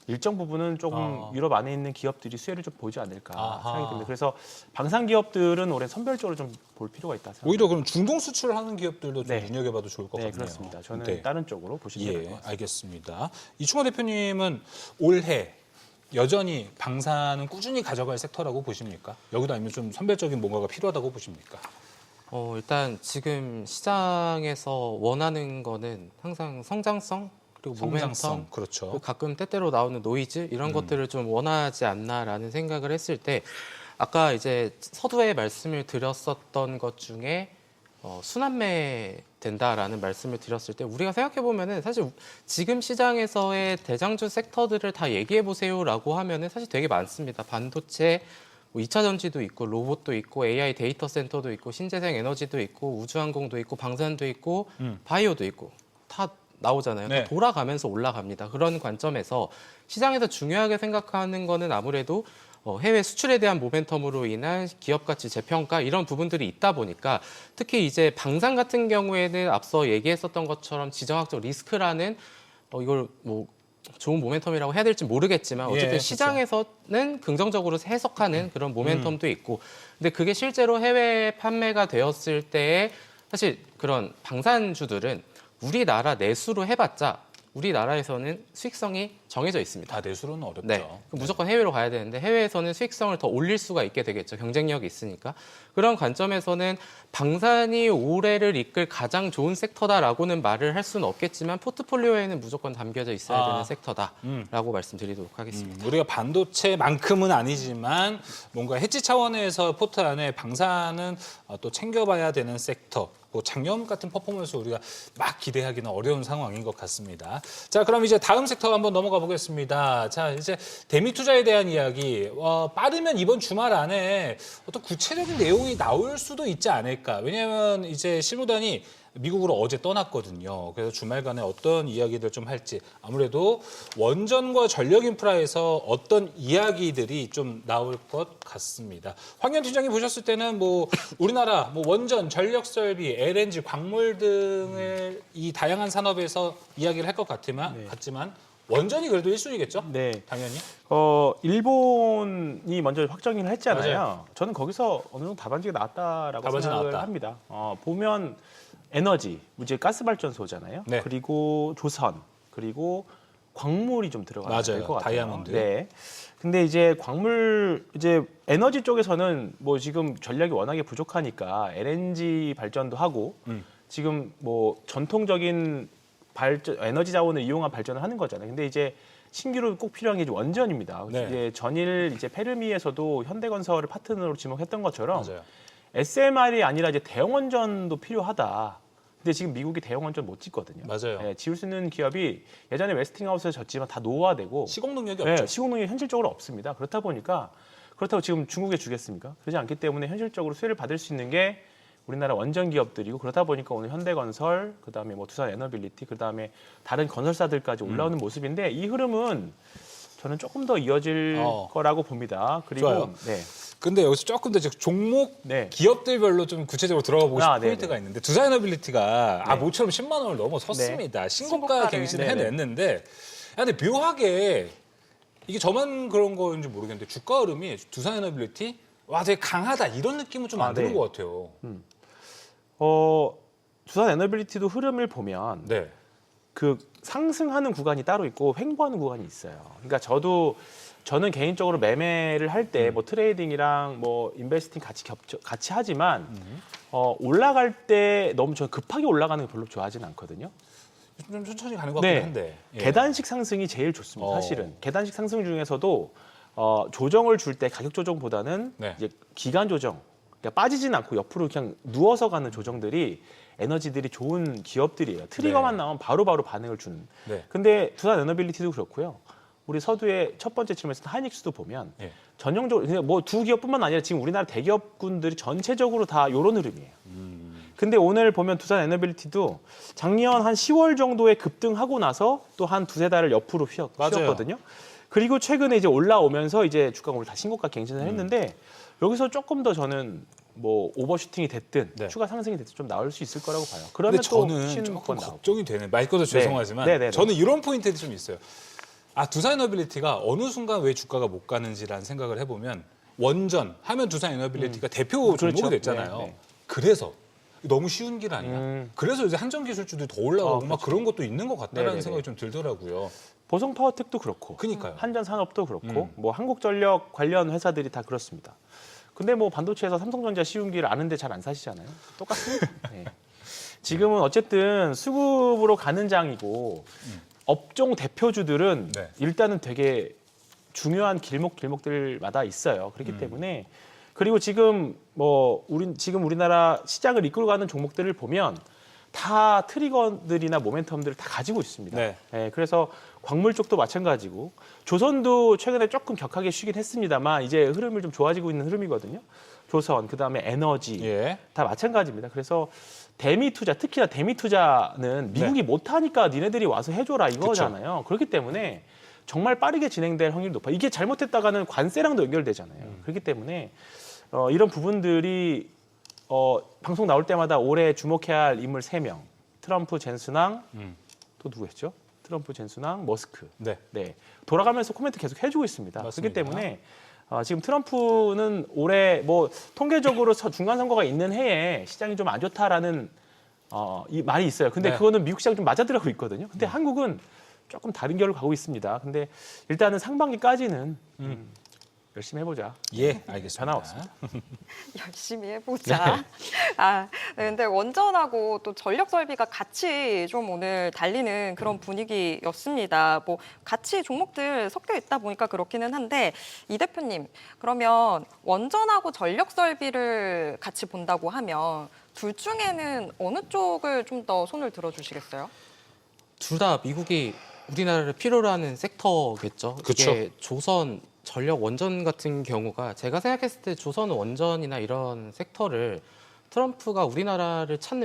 Speaker 4: 일정 부분은 조금 유럽 안에 있는 기업들이 수혜를 좀 보지 않을까 생각이 듭니다. 그래서 방산 기업들은 올해 선별적으로 좀 볼 필요가 있다 생각합니다.
Speaker 1: 오히려 그럼 중동 수출하는 기업들도 좀
Speaker 4: 네.
Speaker 1: 눈여겨봐도 좋을 것
Speaker 4: 네,
Speaker 1: 같네요.
Speaker 4: 그렇습니다. 저는
Speaker 1: 네.
Speaker 4: 다른 쪽으로 보시면 될 것
Speaker 1: 예,
Speaker 4: 같습니다.
Speaker 1: 알겠습니다. 이충호 대표님은 올해 여전히 방산은 꾸준히 가져갈 섹터라고 보십니까? 여기도 아니면 좀 선별적인 뭔가가 필요하다고 보십니까?
Speaker 3: 일단 지금 시장에서 원하는 거는 항상 성장성 그리고
Speaker 1: 성장성,
Speaker 3: 모멘텀
Speaker 1: 그렇죠.
Speaker 3: 가끔 때때로 나오는 노이즈 이런 것들을 좀 원하지 않나라는 생각을 했을 때 아까 이제 서두에 말씀을 드렸었던 것 중에 순환매 된다라는 말씀을 드렸을 때 우리가 생각해 보면은 사실 지금 시장에서의 대장주 섹터들을 다 얘기해 보세요라고 하면은 사실 되게 많습니다. 반도체, 뭐 2차 전지도 있고 로봇도 있고 AI 데이터 센터도 있고 신재생 에너지도 있고 우주항공도 있고 방산도 있고 바이오도 있고 다 나오잖아요.
Speaker 1: 네.
Speaker 3: 다 돌아가면서 올라갑니다. 그런 관점에서 시장에서 중요하게 생각하는 거는 아무래도 해외 수출에 대한 모멘텀으로 인한 기업 가치 재평가 이런 부분들이 있다 보니까 특히 이제 방산 같은 경우에는 앞서 얘기했었던 것처럼 지정학적 리스크라는 이걸 뭐 좋은 모멘텀이라고 해야 될지 모르겠지만 어쨌든
Speaker 1: 그렇죠.
Speaker 3: 시장에서는 긍정적으로 해석하는 그런 모멘텀도 있고 근데 그게 실제로 해외 판매가 되었을 때에 사실 그런 방산주들은 우리나라 내수로 해봤자 우리나라에서는 수익성이 정해져 있습니다.
Speaker 1: 다 내수로는 어렵죠.
Speaker 3: 네. 그럼 무조건 해외로 가야 되는데 해외에서는 수익성을 더 올릴 수가 있게 되겠죠. 경쟁력이 있으니까. 그런 관점에서는 방산이 올해를 이끌 가장 좋은 섹터다라고는 말을 할 수는 없겠지만 포트폴리오에는 무조건 담겨져 있어야 되는 섹터다라고 말씀드리도록 하겠습니다.
Speaker 1: 우리가 반도체만큼은 아니지만 뭔가 해지 차원에서 포트 안에 방산은 또 챙겨봐야 되는 섹터. 뭐 작년 같은 퍼포먼스 우리가 막 기대하기는 어려운 상황인 것 같습니다. 자, 그럼 이제 다음 섹터 한번 넘어가 보겠습니다. 자, 이제 대미 투자에 대한 이야기. 빠르면 이번 주말 안에 어떤 구체적인 내용이 나올 수도 있지 않을까. 왜냐하면 이제 실무단이 미국으로 어제 떠났거든요. 그래서 주말간에 어떤 이야기들 좀 할지 아무래도 원전과 전력 인프라에서 어떤 이야기들이 좀 나올 것 같습니다. 황현 팀장님 보셨을 때는 뭐 우리나라 뭐 원전, 전력 설비, LNG, 광물 등을 이 다양한 산업에서 이야기를 할 것 같지만 원전이 그래도 1순위겠죠?
Speaker 4: 네.
Speaker 1: 당연히.
Speaker 4: 일본이 먼저 확정을 했잖아요.
Speaker 1: 맞아요.
Speaker 4: 저는 거기서 어느 정도 답안지가 나왔다라고
Speaker 1: 답안지
Speaker 4: 생각을
Speaker 1: 나왔다.
Speaker 4: 합니다. 보면 에너지, 이제 가스 발전소잖아요.
Speaker 1: 네.
Speaker 4: 그리고 조선, 그리고 광물이 좀 들어가야 될
Speaker 1: 맞아요.
Speaker 4: 것 같아요.
Speaker 1: 다이아몬드.
Speaker 4: 네. 근데 이제 광물, 이제 에너지 쪽에서는 뭐 지금 전력이 워낙에 부족하니까 LNG 발전도 하고 지금 뭐 전통적인 에너지 자원을 이용한 발전을 하는 거잖아요. 근데 이제 신규로 꼭 필요한 게 이제 원전입니다.
Speaker 1: 네.
Speaker 4: 이제 전일 이제 페르미에서도 현대건설을 파트너로 지목했던 것처럼
Speaker 1: 맞아요.
Speaker 4: SMR이 아니라 이제 대형 원전도 필요하다. 근데 지금 미국이 대형 원전 못 짓거든요.
Speaker 1: 맞아요.
Speaker 4: 예, 지을 수 있는 기업이 예전에 웨스팅하우스에서 졌지만 다 노후화되고
Speaker 1: 시공 능력이
Speaker 4: 예,
Speaker 1: 없죠.
Speaker 4: 시공 능력이 현실적으로 없습니다. 그렇다고 지금 중국에 주겠습니까? 그러지 않기 때문에 현실적으로 수혜를 받을 수 있는 게 우리나라 원전 기업들이고 그러다 보니까 오늘 현대건설, 그다음에 뭐 두산 에너빌리티, 그다음에 다른 건설사들까지 올라오는 모습인데 이 흐름은 저는 조금 더 이어질 거라고 봅니다. 그리고
Speaker 1: 좋아요.
Speaker 4: 네.
Speaker 1: 근데 여기서 조금 더 이제 종목
Speaker 4: 네.
Speaker 1: 기업들별로 좀 구체적으로 들어가 보고 싶은
Speaker 4: 네네.
Speaker 1: 포인트가 있는데 두산에너빌리티가
Speaker 4: 네.
Speaker 1: 모처럼 10만 원을 넘어섰습니다. 신고가
Speaker 2: 신고가를.
Speaker 1: 갱신을
Speaker 4: 네네.
Speaker 1: 해냈는데 근데 묘하게 이게 저만 그런 거인지 모르겠는데 주가 흐름이 두산에너빌리티 와 되게 강하다 이런 느낌은 좀 안 드는
Speaker 4: 네.
Speaker 1: 것 같아요.
Speaker 4: 두산 에너빌리티도 흐름을 보면
Speaker 1: 네.
Speaker 4: 그 상승하는 구간이 따로 있고 횡보하는 구간이 있어요. 그러니까 저는 개인적으로 매매를 할 때 뭐 트레이딩이랑 뭐 인베스팅 같이 하지만 올라갈 때 너무 저 급하게 올라가는 거 별로 좋아하진 않거든요.
Speaker 1: 좀 천천히 가는 것 같긴 한데. 예.
Speaker 4: 계단식 상승이 제일 좋습니다. 사실은 계단식 상승 중에서도 조정을 줄 때 가격 조정보다는
Speaker 1: 네.
Speaker 4: 이제 기간 조정, 그러니까 빠지진 않고 옆으로 그냥 누워서 가는 조정들이 에너지들이 좋은 기업들이에요. 트리거만
Speaker 1: 네.
Speaker 4: 나오면 바로바로 반응을 주는.
Speaker 1: 네.
Speaker 4: 근데 두산 에너빌리티도 그렇고요. 우리 서두의 첫 번째 질문에서 하이닉스도 보면
Speaker 1: 예.
Speaker 4: 전형적으로 뭐 두 기업뿐만 아니라 지금 우리나라 대기업군들이 전체적으로 다 이런 흐름이에요. 근데 오늘 보면 두산 에너빌리티도 작년 한 10월 정도에 급등하고 나서 또 한 두세 달을 옆으로
Speaker 1: 맞아요.
Speaker 4: 쉬었거든요. 그리고 최근에 이제 올라오면서 이제 주가가 오늘 다 신고가 갱신을 했는데 여기서 조금 더 저는 뭐 오버슈팅이 됐든
Speaker 1: 네.
Speaker 4: 추가 상승이 됐든 좀 나올 수 있을 거라고 봐요.
Speaker 1: 근데
Speaker 4: 그러면 또
Speaker 1: 저는
Speaker 4: 신권
Speaker 1: 조금
Speaker 4: 나오고.
Speaker 1: 걱정이 되네. 말 꺼도 죄송하지만
Speaker 4: 네네네.
Speaker 1: 저는 이런 포인트들이 좀 있어요. 두산에너빌리티가 어느 순간 왜 주가가 못 가는지라는 생각을 해보면 원전 하면 두산에너빌리티가 대표 종목이
Speaker 4: 그렇죠.
Speaker 1: 됐잖아요.
Speaker 4: 네, 네.
Speaker 1: 그래서 너무 쉬운 길 아니야. 그래서 이제 한전기술주도 더 올라가고 막 그런 것도 있는 것 같다라는
Speaker 4: 네네네.
Speaker 1: 생각이 좀 들더라고요.
Speaker 4: 보성파워텍도 그렇고
Speaker 1: 그러니까요.
Speaker 4: 한전산업도 그렇고 뭐 한국전력 관련 회사들이 다 그렇습니다. 근데 뭐 반도체에서 삼성전자 쉬운 길 아는데 잘 안 사시잖아요. 똑같습니다. 네. 지금은 어쨌든 수급으로 가는 장이고 업종 대표주들은
Speaker 1: 네.
Speaker 4: 일단은 되게 중요한 길목들마다 있어요. 그렇기 때문에 그리고 지금 뭐 지금 우리나라 시장을 이끌고 가는 종목들을 보면 다 트리거들이나 모멘텀들을 다 가지고 있습니다.
Speaker 1: 네.
Speaker 4: 네, 그래서 광물 쪽도 마찬가지고 조선도 최근에 조금 격하게 쉬긴 했습니다만 이제 흐름을 좀 좋아지고 있는 흐름이거든요. 조선, 그다음에 에너지
Speaker 1: 예.
Speaker 4: 다 마찬가지입니다. 그래서 대미 투자, 특히나 대미 투자는 미국이 못하니까 니네들이 와서 해줘라 이거잖아요. 그렇기 때문에 정말 빠르게 진행될 확률이 높아요. 이게 잘못했다가는 관세랑도 연결되잖아요. 그렇기 때문에 이런 부분들이 방송 나올 때마다 올해 주목해야 할 인물 3명. 트럼프, 젠스낭, 또 누구였죠? 트럼프, 젠스낭, 머스크.
Speaker 1: 네.
Speaker 4: 네. 돌아가면서 코멘트 계속 해주고 있습니다.
Speaker 1: 맞습니다.
Speaker 4: 그렇기 때문에 지금 트럼프는 올해 뭐 통계적으로 중간 선거가 있는 해에 시장이 좀 안 좋다라는 이 말이 있어요. 근데
Speaker 1: 네.
Speaker 4: 그거는 미국 시장 좀 맞아들어가고 있거든요. 근데 한국은 조금 다른 결로 가고 있습니다. 근데 일단은 상반기까지는 열심히 해보자.
Speaker 1: 예, 알겠습니다.
Speaker 4: 변화 없습니다.
Speaker 2: 열심히 해보자. 네, 근데 원전하고 또 전력 설비가 같이 좀 오늘 달리는 그런 분위기였습니다. 뭐 같이 종목들 섞여 있다 보니까 그렇기는 한데 이 대표님, 그러면 원전하고 전력 설비를 같이 본다고 하면 둘 중에는 어느 쪽을 좀 더 손을 들어주시겠어요?
Speaker 3: 둘 다 미국이 우리나라를 필요로 하는 sek터겠죠.
Speaker 1: 그쵸.
Speaker 3: 이게 조선 전력 원전 같은 경우가 제가 생각했을 때 조선 원전이나 이런 섹터를 트럼프가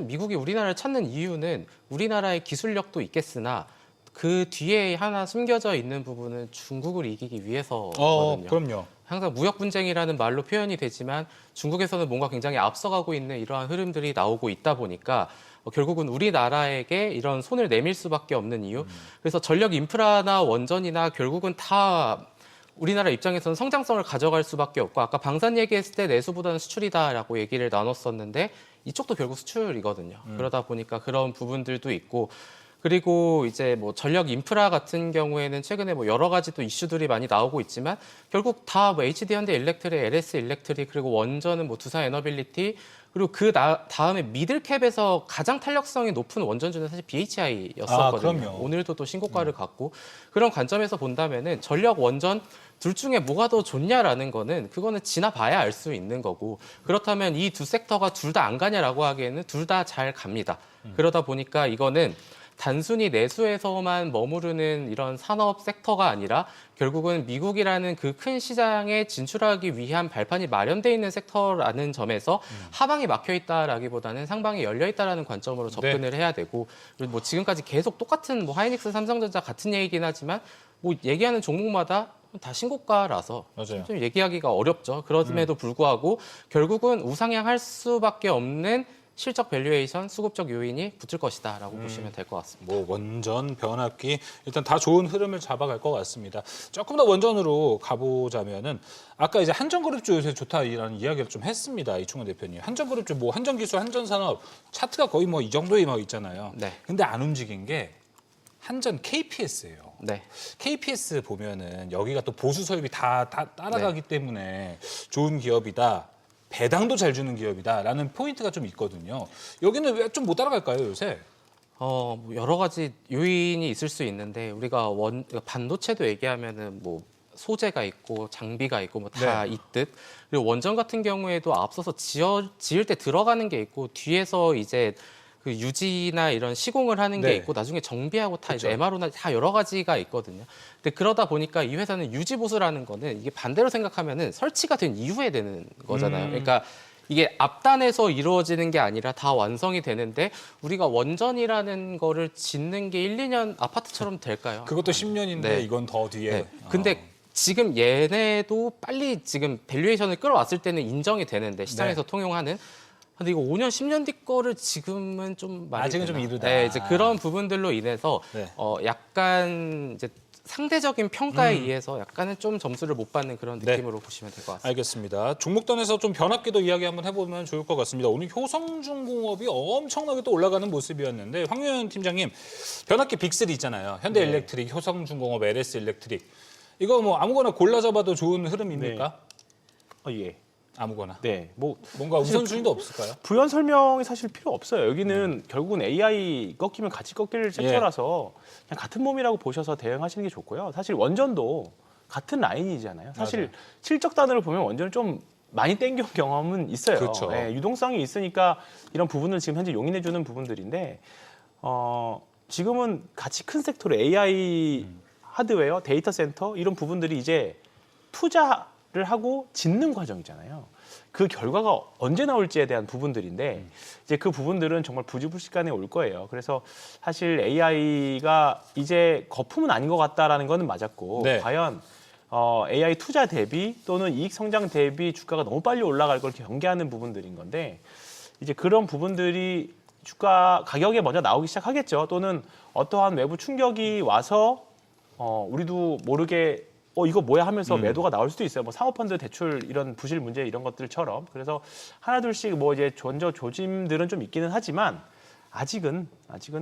Speaker 3: 미국이 우리나라를 찾는 이유는 우리나라의 기술력도 있겠으나 그 뒤에 하나 숨겨져 있는 부분은 중국을 이기기 위해서거든요.
Speaker 1: 그럼요.
Speaker 3: 항상 무역 분쟁이라는 말로 표현이 되지만 중국에서는 뭔가 굉장히 앞서가고 있는 이러한 흐름들이 나오고 있다 보니까 결국은 우리나라에게 이런 손을 내밀 수밖에 없는 이유. 그래서 전력 인프라나 원전이나 결국은 다 우리나라 입장에서는 성장성을 가져갈 수밖에 없고 아까 방산 얘기했을 때 내수보다는 수출이다라고 얘기를 나눴었는데 이쪽도 결국 수출이거든요. 그러다 보니까 그런 부분들도 있고 그리고 이제 뭐 전력 인프라 같은 경우에는 최근에 뭐 여러 가지 또 이슈들이 많이 나오고 있지만 결국 다 뭐 HD 현대 일렉트릭, LS 일렉트릭 그리고 원전은 뭐 두산 에너빌리티 그리고 다음에 미들캡에서 가장 탄력성이 높은 원전주는 사실 BHI였었거든요.
Speaker 1: 그럼요.
Speaker 3: 오늘도 또 신고가를 갖고 그런 관점에서 본다면은 전력 원전 둘 중에 뭐가 더 좋냐라는 거는 그거는 지나봐야 알 수 있는 거고 그렇다면 이 두 섹터가 둘 다 안 가냐라고 하기에는 둘 다 잘 갑니다. 그러다 보니까 이거는 단순히 내수에서만 머무르는 이런 산업 섹터가 아니라 결국은 미국이라는 그 큰 시장에 진출하기 위한 발판이 마련돼 있는 섹터라는 점에서 하방이 막혀 있다라기보다는 상방이 열려 있다라는 관점으로 접근을 해야 되고, 그리고 뭐 지금까지 계속 똑같은 뭐 하이닉스, 삼성전자 같은 얘기긴 하지만 뭐 얘기하는 종목마다 다 신고가라서
Speaker 1: 맞아요.
Speaker 3: 좀 얘기하기가 어렵죠. 그럼에도 불구하고 결국은 우상향할 수밖에 없는 실적 밸류에이션, 수급적 요인이 붙을 것이다라고 보시면 될 것 같습니다.
Speaker 1: 뭐 원전, 변압기 일단 다 좋은 흐름을 잡아갈 것 같습니다. 조금 더 원전으로 가보자면은 아까 이제 한전그룹주 요새 좋다라는 이야기를 좀 했습니다. 이충원 대표님. 한전그룹주 뭐 한전기술, 한전산업 차트가 거의 뭐 이 정도에 막 있잖아요.
Speaker 3: 네.
Speaker 1: 근데 안 움직인 게 한전 KPS예요.
Speaker 3: 네.
Speaker 1: KPS 보면은 여기가 또 보수 설비 다 따라가기 때문에 좋은 기업이다. 배당도 잘 주는 기업이다라는 포인트가 좀 있거든요. 여기는 왜 좀 못 따라갈까요, 요새?
Speaker 3: 뭐 여러 가지 요인이 있을 수 있는데 우리가 반도체도 얘기하면은 뭐 소재가 있고 장비가 있고 뭐 다 있듯, 그리고 원전 같은 경우에도 앞서서 지을 때 들어가는 게 있고 뒤에서 이제 그 유지나 이런 시공을 하는 게
Speaker 1: 네.
Speaker 3: 있고 나중에 정비하고 다 이제
Speaker 1: 그렇죠.
Speaker 3: MRO나 다 여러 가지가 있거든요. 근데 그러다 보니까 이 회사는 유지 보수라는 거는 이게 반대로 생각하면은 설치가 된 이후에 되는 거잖아요. 그러니까 이게 앞단에서 이루어지는 게 아니라 다 완성이 되는데 우리가 원전이라는 거를 짓는 게 1, 2년 아파트처럼 될까요?
Speaker 1: 그것도 10년인데
Speaker 3: 네.
Speaker 1: 이건 더 뒤에.
Speaker 3: 네. 근데 지금 얘네도 빨리 지금 밸류에이션을 끌어왔을 때는 인정이 되는데 시장에서 통용하는. 근데 이거 5년, 10년 뒤 거를 지금은 좀 많이
Speaker 1: 아직은 좀
Speaker 3: 되나?
Speaker 1: 이르다.
Speaker 3: 네, 이제 그런 부분들로 인해서
Speaker 1: 네.
Speaker 3: 약간 이제 상대적인 평가에 의해서 약간은 좀 점수를 못 받는 그런 느낌으로 보시면 될 것 같습니다.
Speaker 1: 알겠습니다. 종목단에서 좀 변압기도 이야기 한번 해보면 좋을 것 같습니다. 오늘 효성중공업이 엄청나게 또 올라가는 모습이었는데 황윤 팀장님, 변압기 빅3 있잖아요. 현대일렉트릭, 효성중공업, LS일렉트릭. 이거 뭐 아무거나 골라 잡아도 좋은 흐름입니까?
Speaker 4: 예.
Speaker 1: 아무거나.
Speaker 4: 네. 뭐
Speaker 1: 뭔가 우선순위도 없을까요?
Speaker 4: 부연 설명이 사실 필요 없어요. 여기는 결국은 AI 꺾이면 같이 꺾일 섹터라서 그냥 같은 몸이라고 보셔서 대응하시는 게 좋고요. 사실 원전도 같은 라인이잖아요. 사실
Speaker 1: 맞아요.
Speaker 4: 실적 단어를 보면 원전을 좀 많이 땡겨온 경험은 있어요.
Speaker 1: 그렇죠.
Speaker 4: 네, 유동성이 있으니까 이런 부분을 지금 현재 용인해주는 부분들인데 지금은 같이 큰 섹터로 AI 하드웨어, 데이터 센터 이런 부분들이 이제 투자를 하고 짓는 과정이잖아요. 그 결과가 언제 나올지에 대한 부분들인데 이제 그 부분들은 정말 부지불식간에 올 거예요. 그래서 사실 AI가 이제 거품은 아닌 것 같다라는 거는 맞았고
Speaker 1: 네.
Speaker 4: 과연 AI 투자 대비 또는 이익 성장 대비 주가가 너무 빨리 올라갈 걸 경계하는 부분들인 건데 이제 그런 부분들이 주가 가격에 먼저 나오기 시작하겠죠. 또는 어떠한 외부 충격이 와서 우리도 모르게 이거 뭐야 하면서 매도가 나올 수도 있어요. 뭐 상호펀드 대출 이런 부실 문제 이런 것들처럼. 그래서 하나둘씩 뭐 이제 전저 조짐들은 좀 있기는 하지만 아직은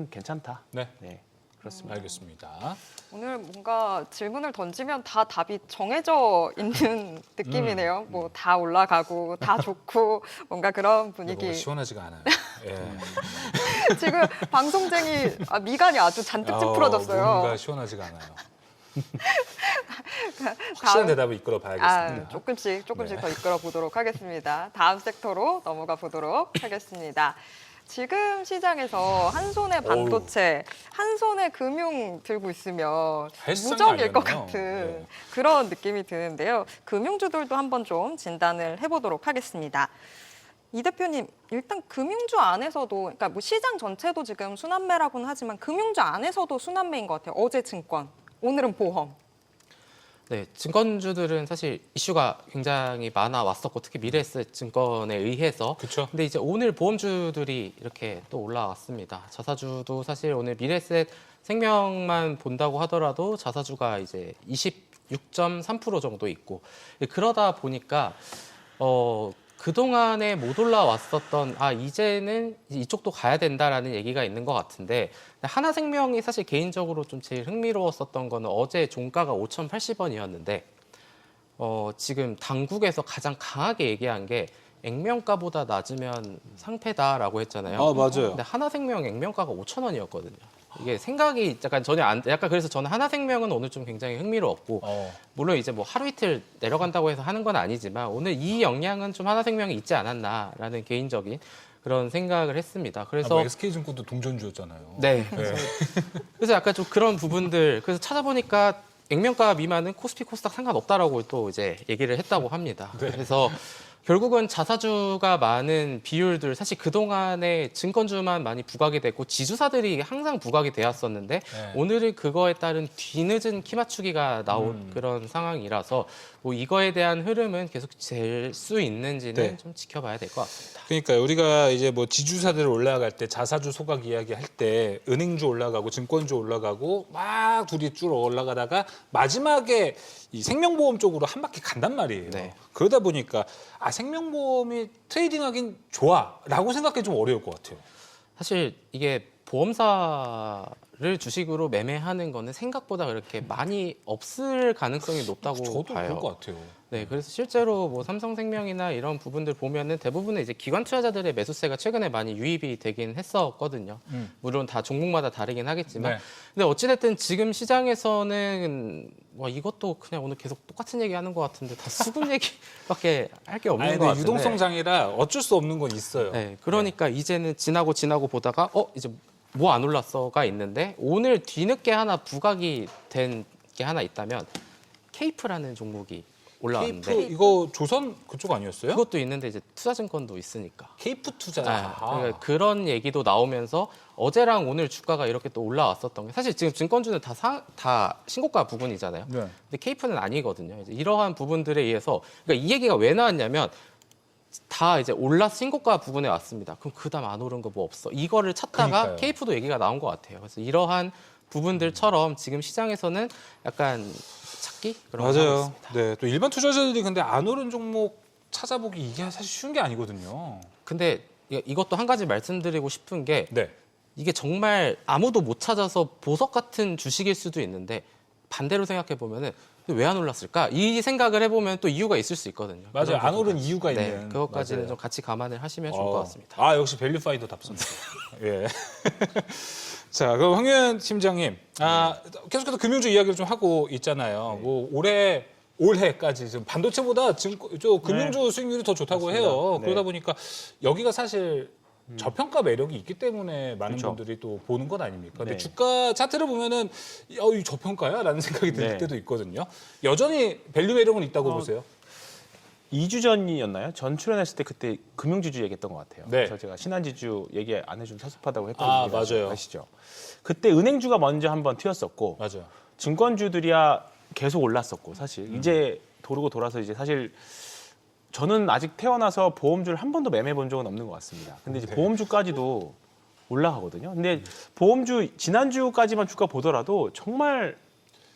Speaker 4: 괜찮다.
Speaker 1: 네.
Speaker 4: 네, 그렇습니다.
Speaker 1: 알겠습니다.
Speaker 2: 오늘 뭔가 질문을 던지면 다 답이 정해져 있는 느낌이네요. 뭐 다 올라가고 다 좋고 뭔가 그런 분위기.
Speaker 1: 뭔가 시원하지가 않아요. 예.
Speaker 2: 지금 방송쟁이 미간이 아주 잔뜩 찌푸러졌어요.
Speaker 1: 뭔가 시원하지가 않아요. 확실한 대답을 이끌어 봐야겠습니다.
Speaker 2: 조금씩
Speaker 1: 네.
Speaker 2: 더 이끌어 보도록 하겠습니다. 다음 섹터로 넘어가 보도록 하겠습니다. 지금 시장에서 한 손에 반도체, 한 손에 금융 들고 있으면
Speaker 1: 헬스장이
Speaker 2: 무적일 것
Speaker 1: 아니었네요.
Speaker 2: 같은
Speaker 1: 네.
Speaker 2: 그런 느낌이 드는데요. 금융주들도 한번 좀 진단을 해보도록 하겠습니다. 이 대표님, 일단 금융주 안에서도, 그러니까 뭐 시장 전체도 지금 순환매라고는 하지만 금융주 안에서도 순환매인 것 같아요. 어제 증권, 오늘은 보험.
Speaker 3: 네, 증권주들은 사실 이슈가 굉장히 많아 왔었고 특히 미래에셋 증권에 의해서.
Speaker 1: 그렇죠.
Speaker 3: 근데 이제 오늘 보험주들이 이렇게 또 올라왔습니다. 자사주도 사실 오늘 미래에셋 생명만 본다고 하더라도 자사주가 이제 26.3% 정도 있고, 그러다 보니까 그동안에 못 올라왔었던 이제는 이쪽도 가야 된다라는 얘기가 있는 것 같은데, 하나생명이 사실 개인적으로 좀 제일 흥미로웠었던 거는 어제 종가가 5,080원이었는데 지금 당국에서 가장 강하게 얘기한 게 액면가보다 낮으면 상패다라고 했잖아요.
Speaker 1: 맞아요.
Speaker 3: 근데 하나생명 액면가가 5,000원이었거든요. 이게 생각이 약간 전혀 약간 그래서 저는 하나생명은 오늘 좀 굉장히 흥미로웠고, 물론 이제 뭐 하루 이틀 내려간다고 해서 하는 건 아니지만 오늘 이 영향은 좀 하나생명이 있지 않았나라는 개인적인 그런 생각을 했습니다. 그래서
Speaker 1: 뭐 SK증권도 동전주였잖아요.
Speaker 3: 네. 그래서 약간 좀 그런 부분들 그래서 찾아보니까 액면가 미만은 코스피 코스닥 상관없다라고 또 이제 얘기를 했다고 합니다. 그래서 결국은 자사주가 많은 비율들 사실 그동안에 증권주만 많이 부각이 됐고 지주사들이 항상 부각이 되었었는데 오늘은 그거에 따른 뒤늦은 키 맞추기가 나온 그런 상황이라서 뭐 이거에 대한 흐름은 계속 될 수 있는지는
Speaker 1: 네.
Speaker 3: 좀 지켜봐야 될 것 같습니다.
Speaker 1: 그러니까 우리가 이제 뭐 지주사들 올라갈 때 자사주 소각 이야기 할 때 은행주 올라가고 증권주 올라가고 막 둘이 쭉 올라가다가 마지막에 이 생명보험 쪽으로 한 바퀴 간단 말이에요.
Speaker 3: 네.
Speaker 1: 그러다 보니까 생명보험이 트레이딩하긴 좋아라고 생각하기 좀 어려울 것 같아요.
Speaker 3: 사실 이게 보험사를 주식으로 매매하는 거는 생각보다 그렇게 많이 없을 가능성이 높다고
Speaker 1: 저도
Speaker 3: 봐요.
Speaker 1: 그럴 것 같아요.
Speaker 3: 네, 그래서 실제로 뭐 삼성생명이나 이런 부분들 보면은 대부분은 이제 기관 투자자들의 매수세가 최근에 많이 유입이 되긴 했었거든요. 물론 다 종목마다 다르긴 하겠지만,
Speaker 1: 네.
Speaker 3: 근데 어찌됐든 지금 시장에서는 뭐 이것도 그냥 오늘 계속 똑같은 얘기하는 것 같은데 다 수급 얘기밖에 할 게 없는 것
Speaker 1: 근데
Speaker 3: 같은데.
Speaker 1: 유동성 장이라 어쩔 수 없는 건 있어요.
Speaker 3: 네, 그러니까 이제는 지나고 보다가 이제 뭐 안 올랐어가 있는데 오늘 뒤늦게 하나 부각이 된 게 하나 있다면 케이프라는 종목이 올라왔는데
Speaker 1: 케이프 이거 조선 그쪽 아니었어요?
Speaker 3: 그것도 있는데 이제 투자증권도 있으니까.
Speaker 1: 케이프 투자.
Speaker 3: 그러니까 그런 얘기도 나오면서 어제랑 오늘 주가가 이렇게 또 올라왔었던 게 사실 지금 증권주는 다 신고가 부분이잖아요.
Speaker 1: 네.
Speaker 3: 근데 케이프는 아니거든요. 이제 이러한 부분들에 의해서 그러니까 이 얘기가 왜 나왔냐면 다 이제 신고가 부분에 왔습니다. 그럼 그다음 안 오른 거 뭐 없어? 이거를 찾다가
Speaker 1: 그러니까요.
Speaker 3: 케이프도 얘기가 나온 것 같아요. 그래서 이러한 부분들처럼 지금 시장에서는 약간 찾기 그런 거 하고
Speaker 1: 맞아요.
Speaker 3: 있습니다.
Speaker 1: 네, 또 일반 투자자들이 근데 안 오른 종목 찾아보기 이게 사실 쉬운 게 아니거든요.
Speaker 3: 근데 이것도 한 가지 말씀드리고 싶은 게
Speaker 1: 네.
Speaker 3: 이게 정말 아무도 못 찾아서 보석 같은 주식일 수도 있는데 반대로 생각해 보면은 왜 안 올랐을까? 이 생각을 해보면 또 이유가 있을 수 있거든요.
Speaker 1: 맞아요.
Speaker 3: 그런
Speaker 1: 안 오른
Speaker 3: 부분까지.
Speaker 1: 이유가
Speaker 3: 네,
Speaker 1: 있는.
Speaker 3: 그것까지는
Speaker 1: 맞아요.
Speaker 3: 좀 같이 감안을 하시면 좋을 것 같습니다.
Speaker 1: 역시 밸류 파인더 답습니다. 예. 자, 그럼 황현 팀장님, 계속해서 금융주 이야기를 좀 하고 있잖아요. 뭐 올해까지 지금 반도체보다 금융주 수익률이 더 좋다고
Speaker 4: 맞습니다.
Speaker 1: 해요.
Speaker 4: 네.
Speaker 1: 그러다 보니까 여기가 사실 저평가 매력이 있기 때문에 많은
Speaker 4: 그렇죠.
Speaker 1: 분들이 또 보는 것 아닙니까? 근데
Speaker 4: 네.
Speaker 1: 주가 차트를 보면은 이 저평가야? 라는 생각이 들
Speaker 4: 네.
Speaker 1: 때도 있거든요. 여전히 밸류 매력은 있다고 보세요?
Speaker 4: 2주 전이었나요? 전 출연했을 때 그때 금융지주 얘기했던 것 같아요.
Speaker 1: 네.
Speaker 4: 그래서 제가 신한지주 얘기 안 해주면 섭섭하다고 했거든요.
Speaker 1: 맞아요.
Speaker 4: 아시죠? 그때 은행주가 먼저 한번 튀었었고
Speaker 1: 맞아요.
Speaker 4: 증권주들이야 계속 올랐었고 사실 이제 도르고 돌아서 이제 사실 저는 아직 태어나서 보험주를 한 번도 매매해 본 적은 없는 것 같습니다. 근데 이제 보험주까지도 올라가거든요. 근데 보험주 지난주까지만 주가 보더라도 정말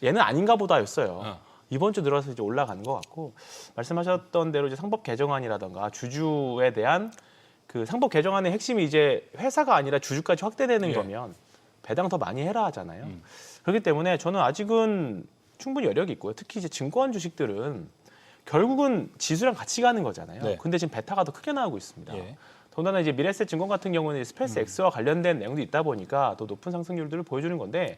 Speaker 4: 얘는 아닌가 보다였어요. 이번 주 들어서 이제 올라가는 것 같고 말씀하셨던 대로 이제 상법 개정안이라던가 주주에 대한 그 상법 개정안의 핵심이 이제 회사가 아니라 주주까지 확대되는
Speaker 1: 예.
Speaker 4: 거면 배당 더 많이 해라 하잖아요. 그렇기 때문에 저는 아직은 충분히 여력이 있고요. 특히 이제 증권 주식들은 결국은 지수랑 같이 가는 거잖아요.
Speaker 1: 네.
Speaker 4: 근데 지금 베타가 더 크게 나오고 있습니다.
Speaker 1: 예.
Speaker 4: 더군다나 이제 미래에셋 증권 같은 경우는 스페이스 X와 관련된 내용도 있다 보니까 더 높은 상승률들을 보여주는 건데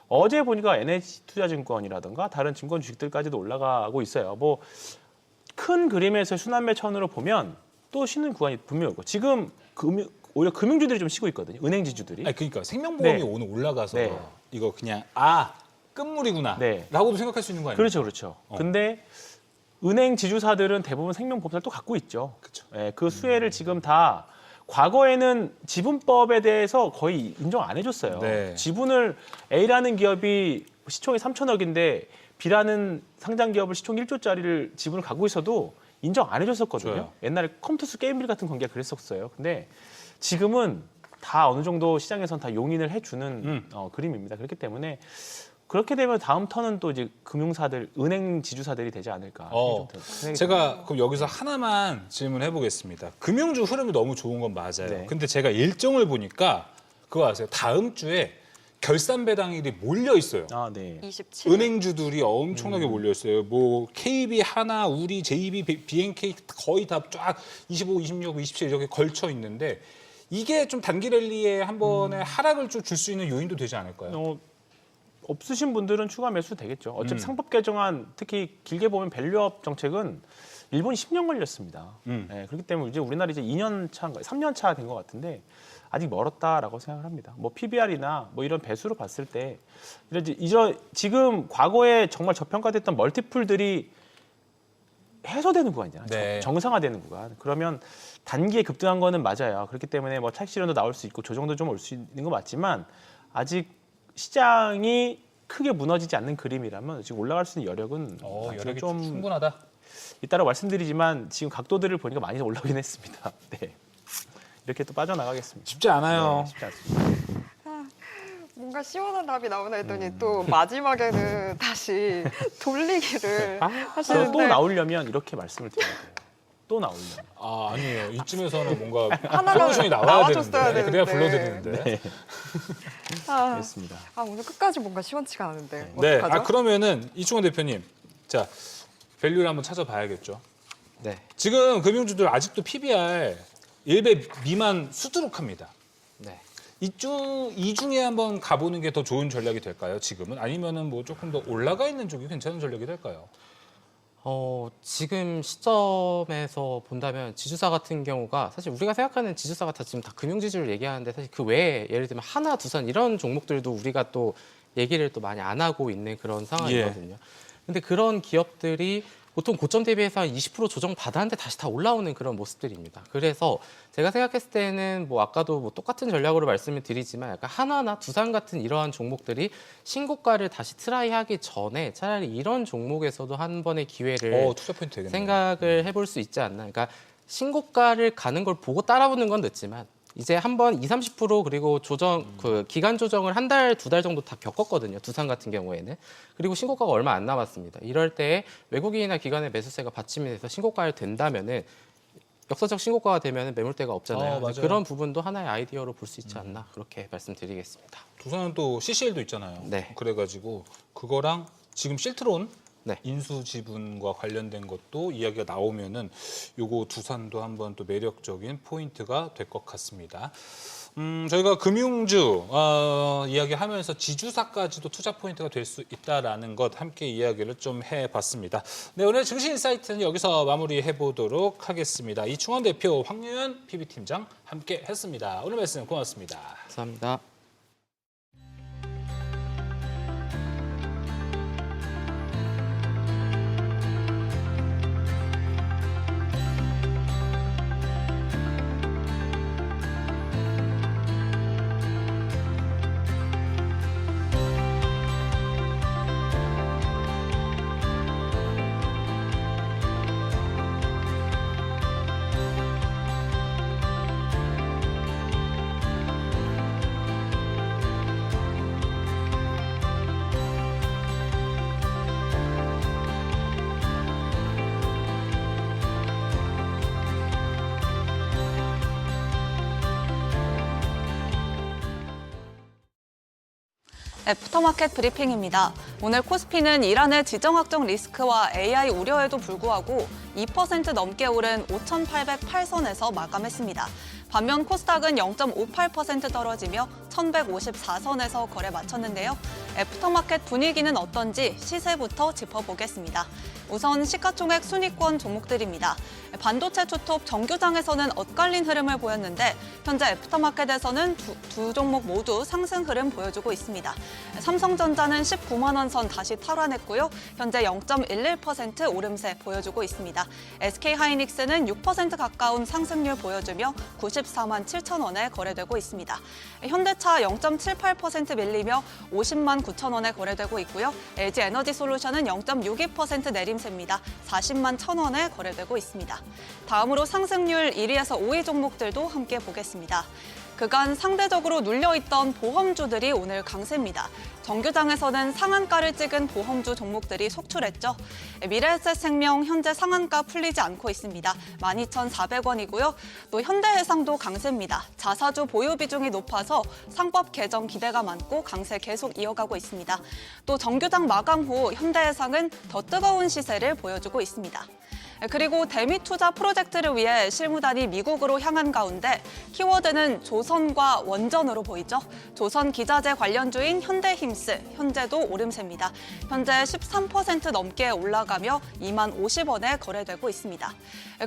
Speaker 4: 어제 보니까 NH투자증권이라든가 다른 증권 주식들까지도 올라가고 있어요. 뭐 큰 그림에서 순환매 천으로 보면 또 쉬는 구간이 분명히 있고 지금 오히려 금융주들이 좀 쉬고 있거든요. 은행 지주들이.
Speaker 1: 그러니까 생명보험이
Speaker 4: 네.
Speaker 1: 오늘 올라가서
Speaker 4: 네.
Speaker 1: 이거 그냥 끝물이구나
Speaker 4: 네.
Speaker 1: 라고도 생각할 수 있는 거 아니에요?
Speaker 4: 그렇죠, 그렇죠. 근데 은행 지주사들은 대부분 생명보험사를 또 갖고 있죠.
Speaker 1: 그렇죠.
Speaker 4: 예, 그 수혜를 지금 다 과거에는 지분법에 대해서 거의 인정 안 해줬어요.
Speaker 1: 네.
Speaker 4: 지분을 A라는 기업이 시총이 3천억인데 B라는 상장 기업을 시총 1조짜리를 지분을 갖고 있어도 인정 안 해줬었거든요.
Speaker 1: 좋아요.
Speaker 4: 옛날에 컴투스 게임빌 같은 관계가 그랬었어요. 근데 지금은 다 어느 정도 시장에선 다 용인을 해주는 그림입니다. 그렇기 때문에 그렇게 되면 다음 턴은 또 이제 금융사들, 은행 지주사들이 되지 않을까. 생각이
Speaker 1: 제가 그럼 여기서 하나만 질문해 보겠습니다. 금융주 흐름이 너무 좋은 건 맞아요.
Speaker 4: 네.
Speaker 1: 근데 제가 일정을 보니까 그거 아세요? 다음 주에 결산 배당일이 몰려 있어요.
Speaker 4: 아, 네.
Speaker 2: 27일.
Speaker 1: 은행주들이 엄청나게 몰려 있어요. 뭐 KB, 하나, 우리, JB, BNK 거의 다 쫙 25, 26, 27 이렇게 걸쳐 있는데 이게 좀 단기 랠리에 한 번에 하락을 좀 줄 수 있는 요인도 되지 않을까요?
Speaker 4: 없으신 분들은 추가 매수 되겠죠. 어차피 상법 개정안 특히 길게 보면 밸류업 정책은 일본이 10년 걸렸습니다. 네, 그렇기 때문에 이제 우리나라 이제 2년 차인가 3년 차 된 것 같은데 아직 멀었다라고 생각을 합니다. 뭐 PBR이나 뭐 이런 배수로 봤을 때 이런 지금 과거에 정말 저평가됐던 멀티플들이 해소되는 구간이잖아요.
Speaker 1: 네.
Speaker 4: 정상화되는 구간. 그러면 단기에 급등한 거는 맞아요. 그렇기 때문에 뭐 차익 실현도 나올 수 있고 조정도 좀 올 수 있는 거 맞지만 아직 시장이 크게 무너지지 않는 그림이라면 지금 올라갈 수 있는 여력은
Speaker 1: 여력이
Speaker 4: 좀
Speaker 1: 충분하다.
Speaker 4: 이따라 말씀드리지만 지금 각도들을 보니까 많이 올라오긴 했습니다. 네. 이렇게 또 빠져나가겠습니다.
Speaker 1: 쉽지 않아요.
Speaker 4: 네, 쉽지 않습니다.
Speaker 2: 뭔가 시원한 답이 나오나 했더니 또 마지막에는 다시 돌리기를 하시는데
Speaker 4: 또 나오려면 이렇게 말씀을 드려야 돼요. 또 나오려면.
Speaker 1: 아니에요. 이쯤에서는 뭔가
Speaker 2: 하나가
Speaker 1: 솔루션이 나와야
Speaker 2: 나와줬어야
Speaker 1: 되는데. 그래야
Speaker 2: 되는데.
Speaker 1: 불러드리는데.
Speaker 4: 그렇습니다.
Speaker 2: 오늘 끝까지 뭔가 시원치가 않은데
Speaker 1: 네.
Speaker 2: 어떡하죠?
Speaker 1: 그러면은 이충원 대표님, 자 밸류를 한번 찾아봐야겠죠.
Speaker 3: 네.
Speaker 1: 지금 금융주들 아직도 PBR 1배 미만 수두룩합니다.
Speaker 3: 네.
Speaker 1: 이 중에 한번 가보는 게 더 좋은 전략이 될까요? 지금은 아니면은 뭐 조금 더 올라가 있는 쪽이 괜찮은 전략이 될까요?
Speaker 3: 지금 시점에서 본다면 지주사 같은 경우가 사실 우리가 생각하는 지주사가 다 지금 다 금융지주를 얘기하는데 사실 그 외에 예를 들면 하나, 두산 이런 종목들도 우리가 또 얘기를 또 많이 안 하고 있는 그런 상황이거든요. 근데 그런 기업들이 보통 고점 대비해서 한 20% 조정 받았는데 다시 다 올라오는 그런 모습들입니다. 그래서 제가 생각했을 때는 뭐 아까도 뭐 똑같은 전략으로 말씀을 드리지만 약간 하나나 두산 같은 이러한 종목들이 신고가를 다시 트라이하기 전에 차라리 이런 종목에서도 한 번의 기회를
Speaker 1: 투자 포인트 되겠네요.
Speaker 3: 생각을 해볼 수 있지 않나. 그러니까 신고가를 가는 걸 보고 따라붙는 건 늦지만 이제 한번 20, 30% 그리고 그 기간 조정을 한 달, 두 달 정도 다 겪었거든요. 두산 같은 경우에는. 그리고 신고가가 얼마 안 남았습니다. 이럴 때 외국인이나 기관의 매수세가 받침이 돼서 신고가를 된다면은 역사적 신고가가 되면 매물대가 없잖아요.
Speaker 1: 맞아요.
Speaker 3: 그런 부분도 하나의 아이디어로 볼 수 있지 않나 그렇게 말씀드리겠습니다.
Speaker 1: 두산은 또 CCL도 있잖아요.
Speaker 3: 네.
Speaker 1: 그래가지고 그거랑 지금 실트론
Speaker 3: 네.
Speaker 1: 인수 지분과 관련된 것도 이야기가 나오면은 요거 두산도 한번 또 매력적인 포인트가 될 것 같습니다. 저희가 금융주 이야기하면서 지주사까지도 투자 포인트가 될 수 있다라는 것 함께 이야기를 좀 해봤습니다. 네, 오늘 증시 인사이트는 여기서 마무리해 보도록 하겠습니다. 이충원 대표, 황유현 PB팀장 함께 했습니다. 오늘 말씀 고맙습니다.
Speaker 3: 감사합니다.
Speaker 5: 애프터마켓 브리핑입니다. 오늘 코스피는 이란의 지정학적 리스크와 AI 우려에도 불구하고 2% 넘게 오른 5,808선에서 마감했습니다. 반면 코스닥은 0.58% 떨어지며 1,154선에서 거래 마쳤는데요. 애프터마켓 분위기는 어떤지 시세부터 짚어보겠습니다. 우선 시가총액 순위권 종목들입니다. 반도체 투톱 정규장에서는 엇갈린 흐름을 보였는데 현재 애프터마켓에서는 두 종목 모두 상승 흐름 보여주고 있습니다. 삼성전자는 19만 원 선 다시 탈환했고요. 현재 0.11% 오름세 보여주고 있습니다. SK하이닉스는 6% 가까운 상승률 보여주며 94만 7천 원에 거래되고 있습니다. 현대차 0.78% 밀리며 50만 9천 원에 거래되고 있고요. LG에너지솔루션은 0.62% 내림세입니다. 40만 1천 원에 거래되고 있습니다. 다음으로 상승률 1위에서 5위 종목들도 함께 보겠습니다. 그간 상대적으로 눌려있던 보험주들이 오늘 강세입니다. 정규장에서는 상한가를 찍은 보험주 종목들이 속출했죠. 미래에셋생명 현재 상한가 풀리지 않고 있습니다. 12,400원이고요. 또 현대해상도 강세입니다. 자사주 보유 비중이 높아서 상법 개정 기대가 많고 강세 계속 이어가고 있습니다. 또 정규장 마감 후 현대해상은 더 뜨거운 시세를 보여주고 있습니다. 그리고 대미 투자 프로젝트를 위해 실무단이 미국으로 향한 가운데 키워드는 조선과 원전으로 보이죠. 조선 기자재 관련주인 현대힘스, 현재도 오름세입니다. 현재 13% 넘게 올라가며 2만 50원에 거래되고 있습니다.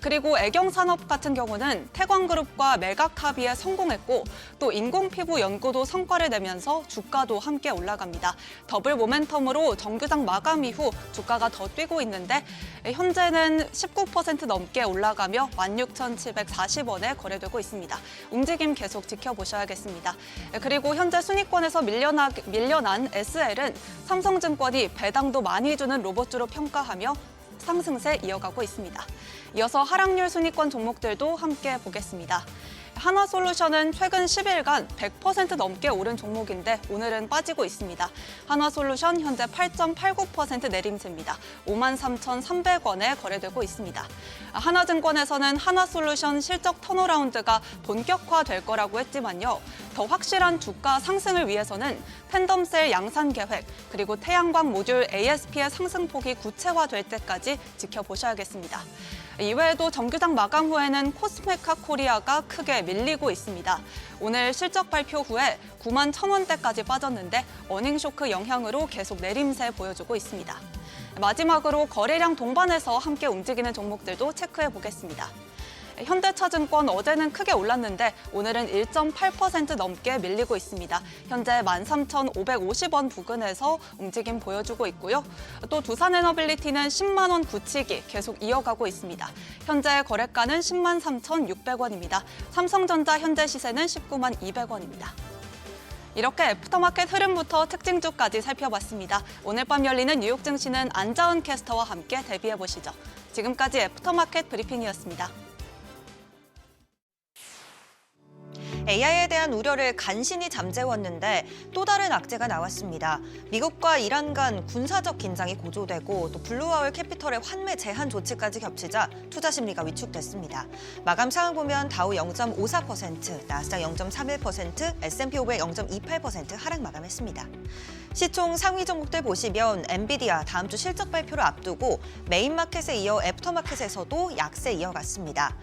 Speaker 5: 그리고 애경산업 같은 경우는 태광그룹과 매각 합의에 성공했고 또 인공피부 연구도 성과를 내면서 주가도 함께 올라갑니다. 더블 모멘텀으로 정규장 마감 이후 주가가 더 뛰고 있는데 현재는 19% 넘게 올라가며 16,740원에 거래되고 있습니다. 움직임 계속 지켜보셔야겠습니다. 그리고 현재 순위권에서 밀려난 SL은 삼성증권이 배당도 많이 주는 로봇주로 평가하며 상승세 이어가고 있습니다. 이어서 하락률 순위권 종목들도 함께 보겠습니다. 한화솔루션은 최근 10일간 100% 넘게 오른 종목인데 오늘은 빠지고 있습니다. 한화솔루션 현재 8.89% 내림세입니다. 53,300원에 거래되고 있습니다. 하나증권에서는 한화솔루션 실적 턴어라운드가 본격화될 거라고 했지만요. 더 확실한 주가 상승을 위해서는 팬덤셀 양산 계획 그리고 태양광 모듈 ASP의 상승폭이 구체화될 때까지 지켜보셔야겠습니다. 이외에도 정규장 마감 후에는 코스메카 코리아가 크게 밀리고 있습니다. 오늘 실적 발표 후에 9만 1,000원대까지 빠졌는데 어닝쇼크 영향으로 계속 내림세 보여주고 있습니다. 마지막으로 거래량 동반해서 함께 움직이는 종목들도 체크해 보겠습니다. 현대차증권 어제는 크게 올랐는데 오늘은 1.8% 넘게 밀리고 있습니다. 현재 13,550원 부근에서 움직임 보여주고 있고요. 또 두산에너빌리티는 10만 원 굳히기 계속 이어가고 있습니다. 현재 거래가는 10만 3,600원입니다. 삼성전자 현재 시세는 19만 200원입니다. 이렇게 애프터마켓 흐름부터 특징주까지 살펴봤습니다. 오늘 밤 열리는 뉴욕 증시는 안자은 캐스터와 함께 대비해보시죠. 지금까지 애프터마켓 브리핑이었습니다.
Speaker 6: AI에 대한 우려를 간신히 잠재웠는데 또 다른 악재가 나왔습니다. 미국과 이란 간 군사적 긴장이 고조되고 또 블루아울 캐피털의 환매 제한 조치까지 겹치자 투자 심리가 위축됐습니다. 마감 상황 보면 다우 0.54%, 나스닥 0.31%, S&P 500 0.28% 하락 마감했습니다. 시총 상위 종목들 보시면 엔비디아 다음 주 실적 발표를 앞두고 메인 마켓에 이어 애프터마켓에서도 약세 이어갔습니다.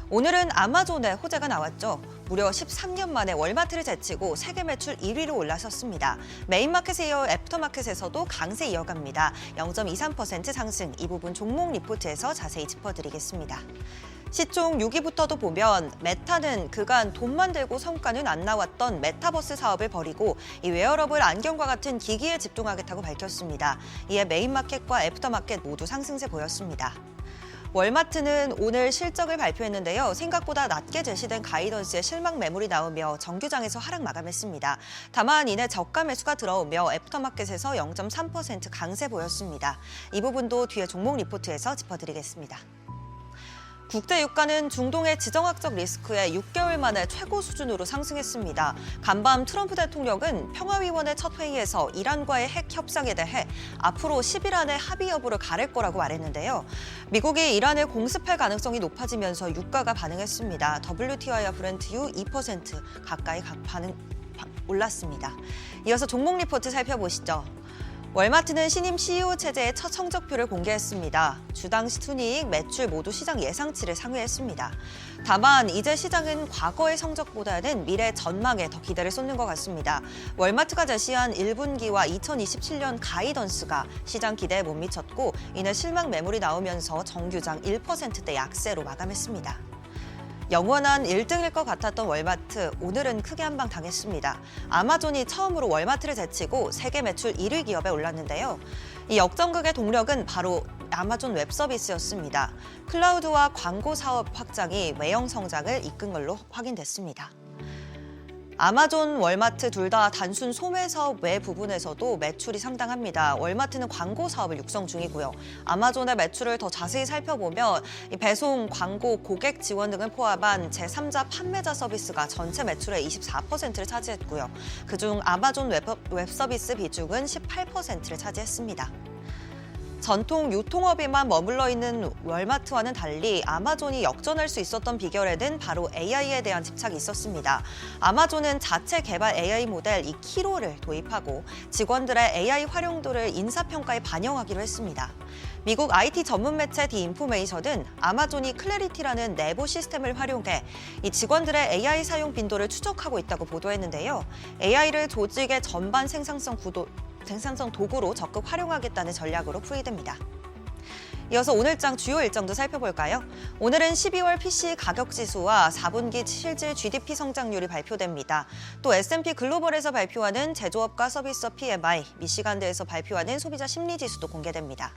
Speaker 6: 오늘은 아마존의 호재가 나왔죠. 무려 13년 만에 월마트를 제치고 세계 매출 1위로 올라섰습니다. 메인마켓에 이어 애프터마켓에서도 강세 이어갑니다. 0.23% 상승, 이 부분 종목 리포트에서 자세히 짚어드리겠습니다. 시총 6위부터도 보면 메타는 그간 돈만 들고 성과는 안 나왔던 메타버스 사업을 벌이고 이 웨어러블 안경과 같은 기기에 집중하겠다고 밝혔습니다. 이에 메인마켓과 애프터마켓 모두 상승세 보였습니다. 월마트는 오늘 실적을 발표했는데요. 생각보다 낮게 제시된 가이던스에 실망 매물이 나오며 정규장에서 하락 마감했습니다. 다만 이내 저가 매수가 들어오며 애프터마켓에서 0.3% 강세 보였습니다. 이 부분도 뒤에 종목 리포트에서 짚어드리겠습니다. 국제 유가는 중동의 지정학적 리스크에 6개월 만에 최고 수준으로 상승했습니다. 간밤 트럼프 대통령은 평화위원회 첫 회의에서 이란과의 핵 협상에 대해 앞으로 10일 안에 합의 여부를 가릴 거라고 말했는데요. 미국이 이란을 공습할 가능성이 높아지면서 유가가 반응했습니다. WTI와 브렌트유 2% 가까이 올랐습니다. 이어서 종목 리포트 살펴보시죠. 월마트는 신임 CEO 체제의 첫 성적표를 공개했습니다. 주당 순이익, 매출 모두 시장 예상치를 상회했습니다. 다만 이제 시장은 과거의 성적보다는 미래 전망에 더 기대를 쏟는 것 같습니다. 월마트가 제시한 1분기와 2027년 가이던스가 시장 기대에 못 미쳤고 이내 실망 매물이 나오면서 정규장 1%대 약세로 마감했습니다. 영원한 1등일 것 같았던 월마트, 오늘은 크게 한 방 당했습니다. 아마존이 처음으로 월마트를 제치고 세계 매출 1위 기업에 올랐는데요. 이 역전극의 동력은 바로 아마존 웹 서비스였습니다. 클라우드와 광고 사업 확장이 외형 성장을 이끈 걸로 확인됐습니다. 아마존, 월마트 둘 다 단순 소매 사업 외 부분에서도 매출이 상당합니다. 월마트는 광고 사업을 육성 중이고요. 아마존의 매출을 더 자세히 살펴보면 배송, 광고, 고객 지원 등을 포함한 제3자 판매자 서비스가 전체 매출의 24%를 차지했고요. 그중 아마존 웹 서비스 비중은 18%를 차지했습니다. 전통 유통업에만 머물러 있는 월마트와는 달리 아마존이 역전할 수 있었던 비결에는 바로 AI에 대한 집착이 있었습니다. 아마존은 자체 개발 AI 모델 이 키로를 도입하고 직원들의 AI 활용도를 인사평가에 반영하기로 했습니다. 미국 IT 전문 매체 디 인포메이션은 아마존이 클래리티라는 내부 시스템을 활용해 이 직원들의 AI 사용 빈도를 추적하고 있다고 보도했는데요. AI를 조직의 전반 생산성 도구로 적극 활용하겠다는 전략으로 풀이됩니다. 이어서 오늘장 주요 일정도 살펴볼까요? 오늘은 12월 PC 가격 지수와 4분기 실질 GDP 성장률이 발표됩니다. 또 S&P 글로벌에서 발표하는 제조업과 서비스업 PMI, 미시간대에서 발표하는 소비자 심리 지수도 공개됩니다.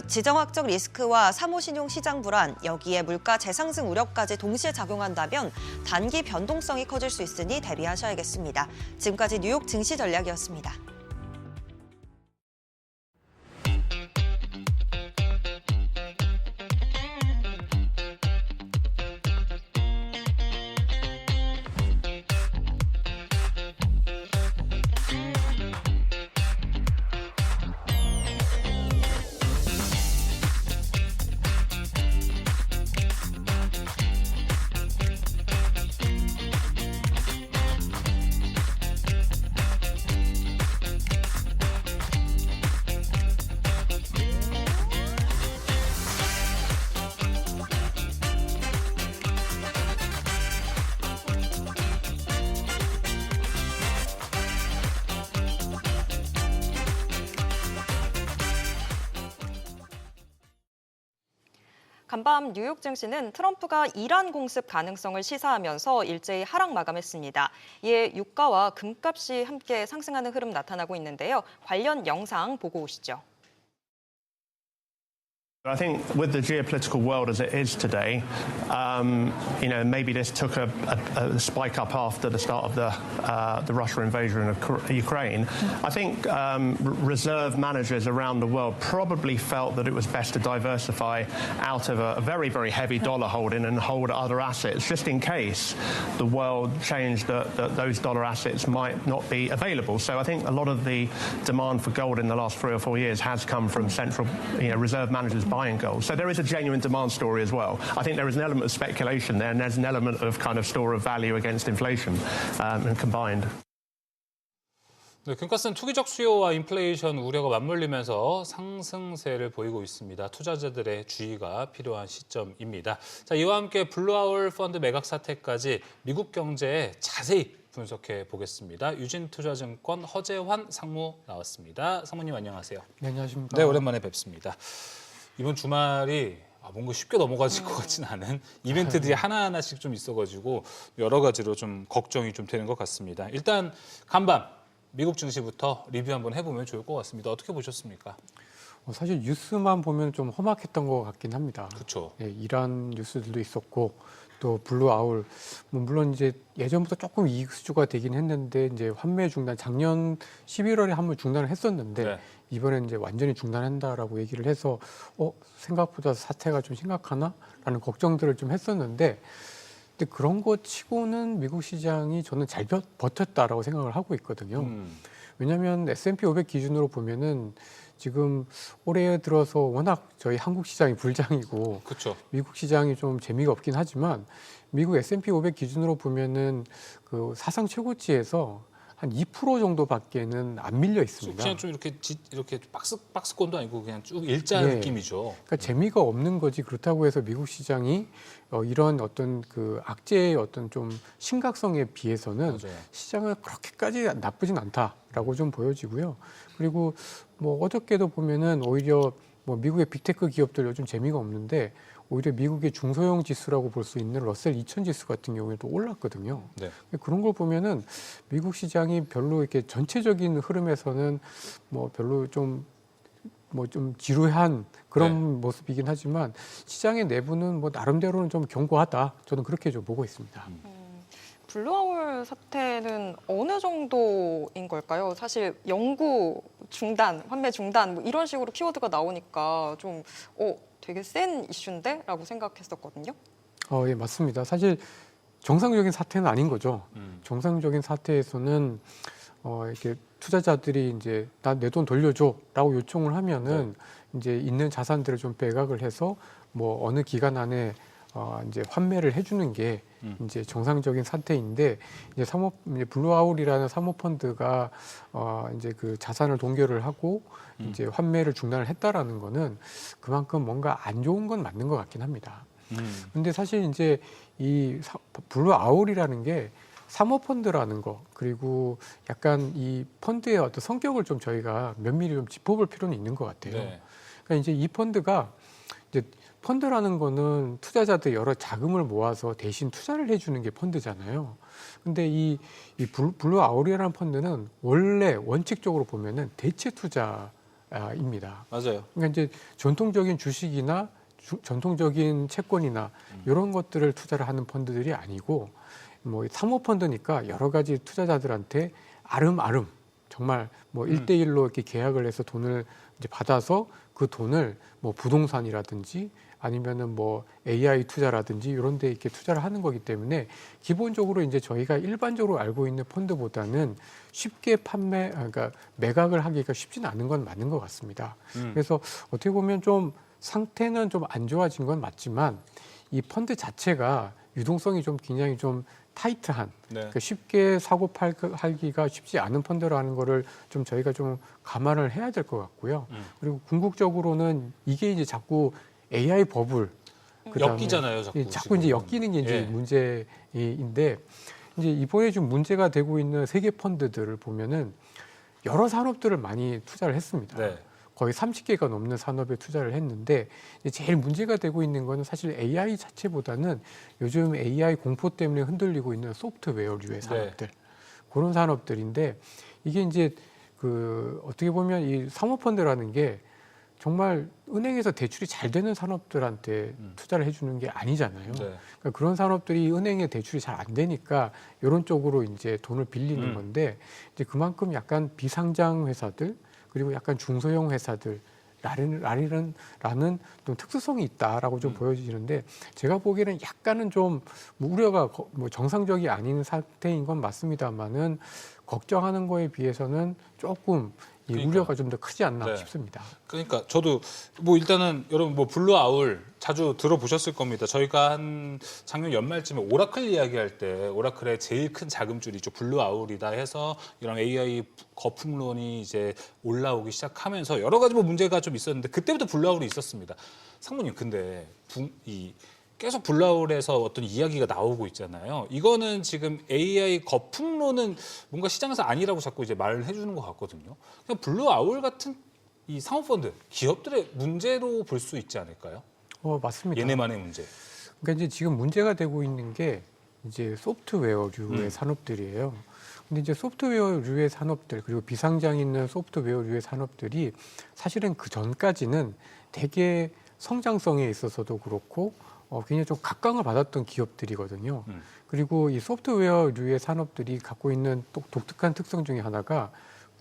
Speaker 6: 지정학적 리스크와 사모신용 시장 불안, 여기에 물가 재상승 우려까지 동시에 작용한다면 단기 변동성이 커질 수 있으니 대비하셔야겠습니다. 지금까지 뉴욕 증시 전략이었습니다.
Speaker 2: 간밤 뉴욕 증시는 트럼프가 이란 공습 가능성을 시사하면서 일제히 하락 마감했습니다. 이에 유가와 금값이 함께 상승하는 흐름 나타나고 있는데요. 관련 영상 보고 오시죠.
Speaker 7: I think with the geopolitical world as it is today, maybe this took a spike up after the start of the Russia invasion of Ukraine. I think reserve managers around the world probably felt that it was best to diversify out of a very, very heavy dollar holding and hold other assets, just in case the world changed that those dollar assets might not be available. So I think a lot of the demand for gold in the last 3 or 4 years has come from central, reserve managers buying gold. So there is a genuine demand story as well. I think there is an element of speculation there, and there's an element of kind of store of value against inflation and combined.
Speaker 1: 네, 금값은 투기적 수요와 인플레이션 우려가 맞물리면서 상승세를 보이고 있습니다. 투자자들의 주의가 필요한 시점입니다. 자, 이와 함께 블루아울 펀드 매각 사태까지 미국 경제에 자세히 분석해 보겠습니다. 유진투자증권 허재환 상무 나왔습니다. 상무님 안녕하세요.
Speaker 8: 네, 안녕하십니까.
Speaker 1: 네, 오랜만에 뵙습니다. 이번 주말이 뭔가 쉽게 넘어가질 것 같지는 않은 이벤트들이 하나하나씩 좀 있어가지고 여러 가지로 좀 걱정이 좀 되는 것 같습니다. 일단 간밤 미국 증시부터 리뷰 한번 해보면 좋을 것 같습니다. 어떻게 보셨습니까?
Speaker 8: 사실 뉴스만 보면 좀 험악했던 것 같긴 합니다.
Speaker 1: 그렇죠.
Speaker 8: 네, 이란 뉴스들도 있었고 또 블루 아울, 물론 이제 예전부터 조금 이익 수주가 되긴 했는데 이제 환매 중단, 작년 11월에 한번 중단을 했었는데
Speaker 1: 네.
Speaker 8: 이번에 이제 완전히 중단한다라고 얘기를 해서 생각보다 사태가 좀 심각하나라는 걱정들을 좀 했었는데. 근데 그런 것 치고는 미국 시장이 저는 잘 버텼다라고 생각을 하고 있거든요. 왜냐하면 S&P 500 기준으로 보면은 지금 올해 들어서 워낙 저희 한국 시장이 불장이고
Speaker 1: 그렇죠.
Speaker 8: 미국 시장이 좀 재미가 없긴 하지만 미국 S&P 500 기준으로 보면은 그 사상 최고치에서 한 2% 정도밖에는 안 밀려 있습니다.
Speaker 1: 그냥 좀 이렇게 박스권도 아니고 그냥 쭉 일자
Speaker 8: 네.
Speaker 1: 느낌이죠.
Speaker 8: 그러니까 재미가 없는 거지. 그렇다고 해서 미국 시장이 이런 어떤 그 악재의 어떤 좀 심각성에 비해서는
Speaker 1: 맞아요.
Speaker 8: 시장은 그렇게까지 나쁘진 않다라고 좀 보여지고요. 그리고 어저께도 보면은 오히려 미국의 빅테크 기업들 요즘 재미가 없는데 오히려 미국의 중소형 지수라고 볼 수 있는 러셀 2000 지수 같은 경우에도 올랐거든요.
Speaker 1: 네.
Speaker 8: 그런 걸 보면은 미국 시장이 별로 이렇게 전체적인 흐름에서는 별로 좀 지루한 그런
Speaker 1: 네.
Speaker 8: 모습이긴 하지만 시장의 내부는 나름대로는 좀 견고하다. 저는 그렇게 좀 보고 있습니다.
Speaker 2: 블루아울 사태는 어느 정도인 걸까요? 사실 연구 중단, 환매 중단 이런 식으로 키워드가 나오니까 좀 되게 센 이슈인데? 라고 생각했었거든요.
Speaker 8: 예, 맞습니다. 사실 정상적인 사태는 아닌 거죠. 정상적인 사태에서는 이렇게 투자자들이 이제 나 내 돈 돌려줘라고 요청을 하면은 이제 있는 자산들을 좀 매각을 해서 뭐 어느 기간 안에 이제 환매를 해주는 게 이제 정상적인 사태인데 이제 이제 블루아울이라는 사모펀드가 이제 그 자산을 동결을 하고 이제 환매를 중단을 했다라는 거는 그만큼 뭔가 안 좋은 건 맞는 것 같긴 합니다. 근데 사실 이제 이 블루아울이라는 게 사모펀드라는 거 그리고 약간 이 펀드의 어떤 성격을 좀 저희가 면밀히 좀 짚어볼 필요는 있는 것 같아요.
Speaker 1: 네.
Speaker 8: 그러니까 이제 이 펀드가 이제 펀드라는 거는 투자자들 여러 자금을 모아서 대신 투자를 해주는 게 펀드잖아요. 근데 이 블루아울이라는 펀드는 원래 원칙적으로 보면은 대체 투자입니다.
Speaker 1: 맞아요.
Speaker 8: 그러니까 이제 전통적인 주식이나 전통적인 채권이나 이런 것들을 투자를 하는 펀드들이 아니고 뭐 사모펀드니까 여러 가지 투자자들한테 아름아름 정말 뭐 1대1로 이렇게 계약을 해서 돈을 이제 받아서 그 돈을 뭐 부동산이라든지 아니면은 뭐 AI 투자라든지 이런 데 이렇게 투자를 하는 거기 때문에 기본적으로 이제 저희가 일반적으로 알고 있는 펀드보다는 쉽게 그러니까 매각을 하기가 쉽지는 않은 건 맞는 것 같습니다. 그래서 어떻게 보면 좀 상태는 좀 안 좋아진 건 맞지만 이 펀드 자체가 유동성이 좀 굉장히 좀 타이트한 그러니까 쉽게 사고 팔기가 쉽지 않은 펀드라는 거를 좀 저희가 좀 감안을 해야 될 것 같고요. 그리고 궁극적으로는 이게 이제 자꾸 AI 버블
Speaker 1: 엮이잖아요, 자꾸.
Speaker 8: 자꾸 이제 엮이는 게 이제 문제인데 이제 이번에 좀 문제가 되고 있는 세계 펀드들을 보면은 여러 산업들을 많이 투자를 했습니다.
Speaker 1: 네.
Speaker 8: 거의 30개가 넘는 산업에 투자를 했는데 제일 문제가 되고 있는 거는 사실 AI 자체보다는 요즘 AI 공포 때문에 흔들리고 있는 소프트웨어류의 산업들 그런 산업들인데 이게 이제 그 어떻게 보면 이 사모펀드라는 게 정말 은행에서 대출이 잘 되는 산업들한테 투자를 해주는 게 아니잖아요. 그러니까 그런 산업들이 은행에 대출이 잘 안 되니까 이런 쪽으로 이제 돈을 빌리는 건데 이제 그만큼 약간 비상장 회사들 그리고 약간 중소형 회사들라는 좀 특수성이 있다라고 좀 보여지는데 제가 보기에는 약간은 좀 우려가 뭐 정상적이 아닌 상태인 건 맞습니다만은 걱정하는 거에 비해서는 조금 이 우려가 좀 더 크지 않나 싶습니다.
Speaker 1: 그러니까 저도 뭐 일단은 여러분 뭐 블루아울 자주 들어보셨을 겁니다. 저희가 한 작년 연말쯤에 오라클 이야기할 때 오라클의 제일 큰 자금줄이죠. 블루아울이다 해서 이런 AI 거품론이 이제 올라오기 시작하면서 여러 가지 뭐 문제가 좀 있었는데 그때부터 블루아울이 있었습니다. 상무님 근데 계속 블루아울에서 어떤 이야기가 나오고 있잖아요. 이거는 지금 AI 거품론은 뭔가 시장에서 아니라고 자꾸 이제 말을 해주는 것 같거든요. 그냥 블루아울 같은 이 사모펀드 기업들의 문제로 볼 수 있지 않을까요?
Speaker 8: 맞습니다.
Speaker 1: 얘네만의 문제.
Speaker 8: 그러니까 이제 지금 문제가 되고 있는 게 이제 소프트웨어류의 산업들이에요. 근데 이제 소프트웨어류의 산업들 그리고 비상장 있는 소프트웨어류의 산업들이 사실은 그 전까지는 되게 성장성에 있어서도 그렇고 굉장히 좀 각광을 받았던 기업들이거든요. 그리고 이 소프트웨어류의 산업들이 갖고 있는 독특한 특성 중에 하나가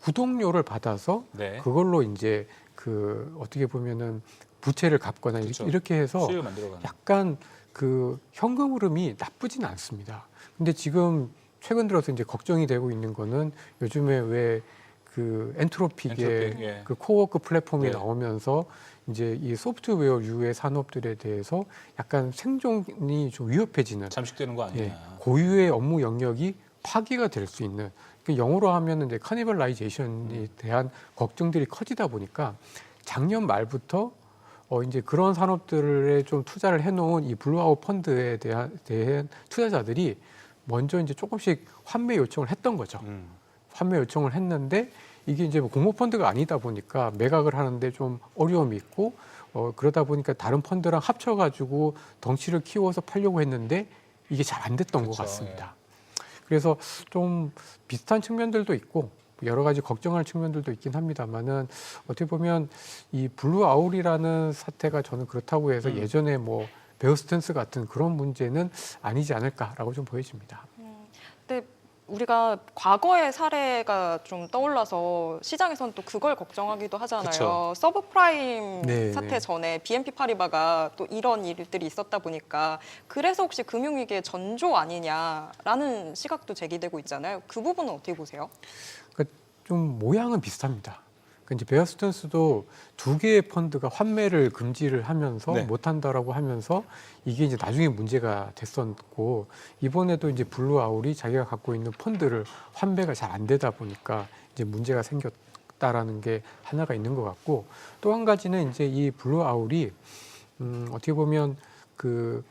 Speaker 8: 구독료를 받아서 그걸로 이제 그 어떻게 보면은 부채를 갚거나 이렇게 해서
Speaker 1: 수익을 만들어가는.
Speaker 8: 약간 그 현금 흐름이 나쁘진 않습니다. 근데 지금 최근 들어서 이제 걱정이 되고 있는 거는 요즘에 왜 그 엔트로픽의 그 코워크 플랫폼이 나오면서 이제 이 소프트웨어류의 산업들에 대해서 약간 생존이 좀 위협해지는
Speaker 1: 잠식되는 거 아니냐.
Speaker 8: 고유의 업무 영역이 파기가 될 수 있는 영어로 하면은 이제 카니발라이제이션에 대한 걱정들이 커지다 보니까 작년 말부터 이제 그런 산업들에 좀 투자를 해놓은 이 블루아울 펀드에 대한 투자자들이 먼저 이제 조금씩 환매 요청을 했던 거죠. 환매 요청을 했는데 이게 이제 뭐 공모펀드가 아니다 보니까 매각을 하는데 좀 어려움이 있고 그러다 보니까 다른 펀드랑 합쳐가지고 덩치를 키워서 팔려고 했는데 이게 잘 안 됐던 것 같습니다. 그래서 좀 비슷한 측면들도 있고 여러 가지 걱정할 측면들도 있긴 합니다만은 어떻게 보면 이 블루아울이라는 사태가 저는 그렇다고 해서 예전에 뭐 베어스탠스 같은 그런 문제는 아니지 않을까라고 좀 보여집니다.
Speaker 2: 근데 우리가 과거의 사례가 좀 떠올라서 시장에서는 또 그걸 걱정하기도 하잖아요.
Speaker 1: 그쵸.
Speaker 2: 서브프라임 사태 전에 BNP 파리바가 또 이런 일들이 있었다 보니까 그래서 혹시 금융위기의 전조 아니냐라는 시각도 제기되고 있잖아요. 그 부분은 어떻게 보세요?
Speaker 8: 그러니까 좀 모양은 비슷합니다. 그러니까 이제 베어 스탠스도 두 개의 펀드가 환매를 금지를 하면서
Speaker 1: 네.
Speaker 8: 못한다라고 하면서 이게 이제 나중에 문제가 됐었고 이번에도 이제 블루 아울이 자기가 갖고 있는 펀드를 환매가 잘 안 되다 보니까 이제 문제가 생겼다라는 게 하나가 있는 것 같고 또 한 가지는 이제 이 블루 아울이 어떻게 보면 그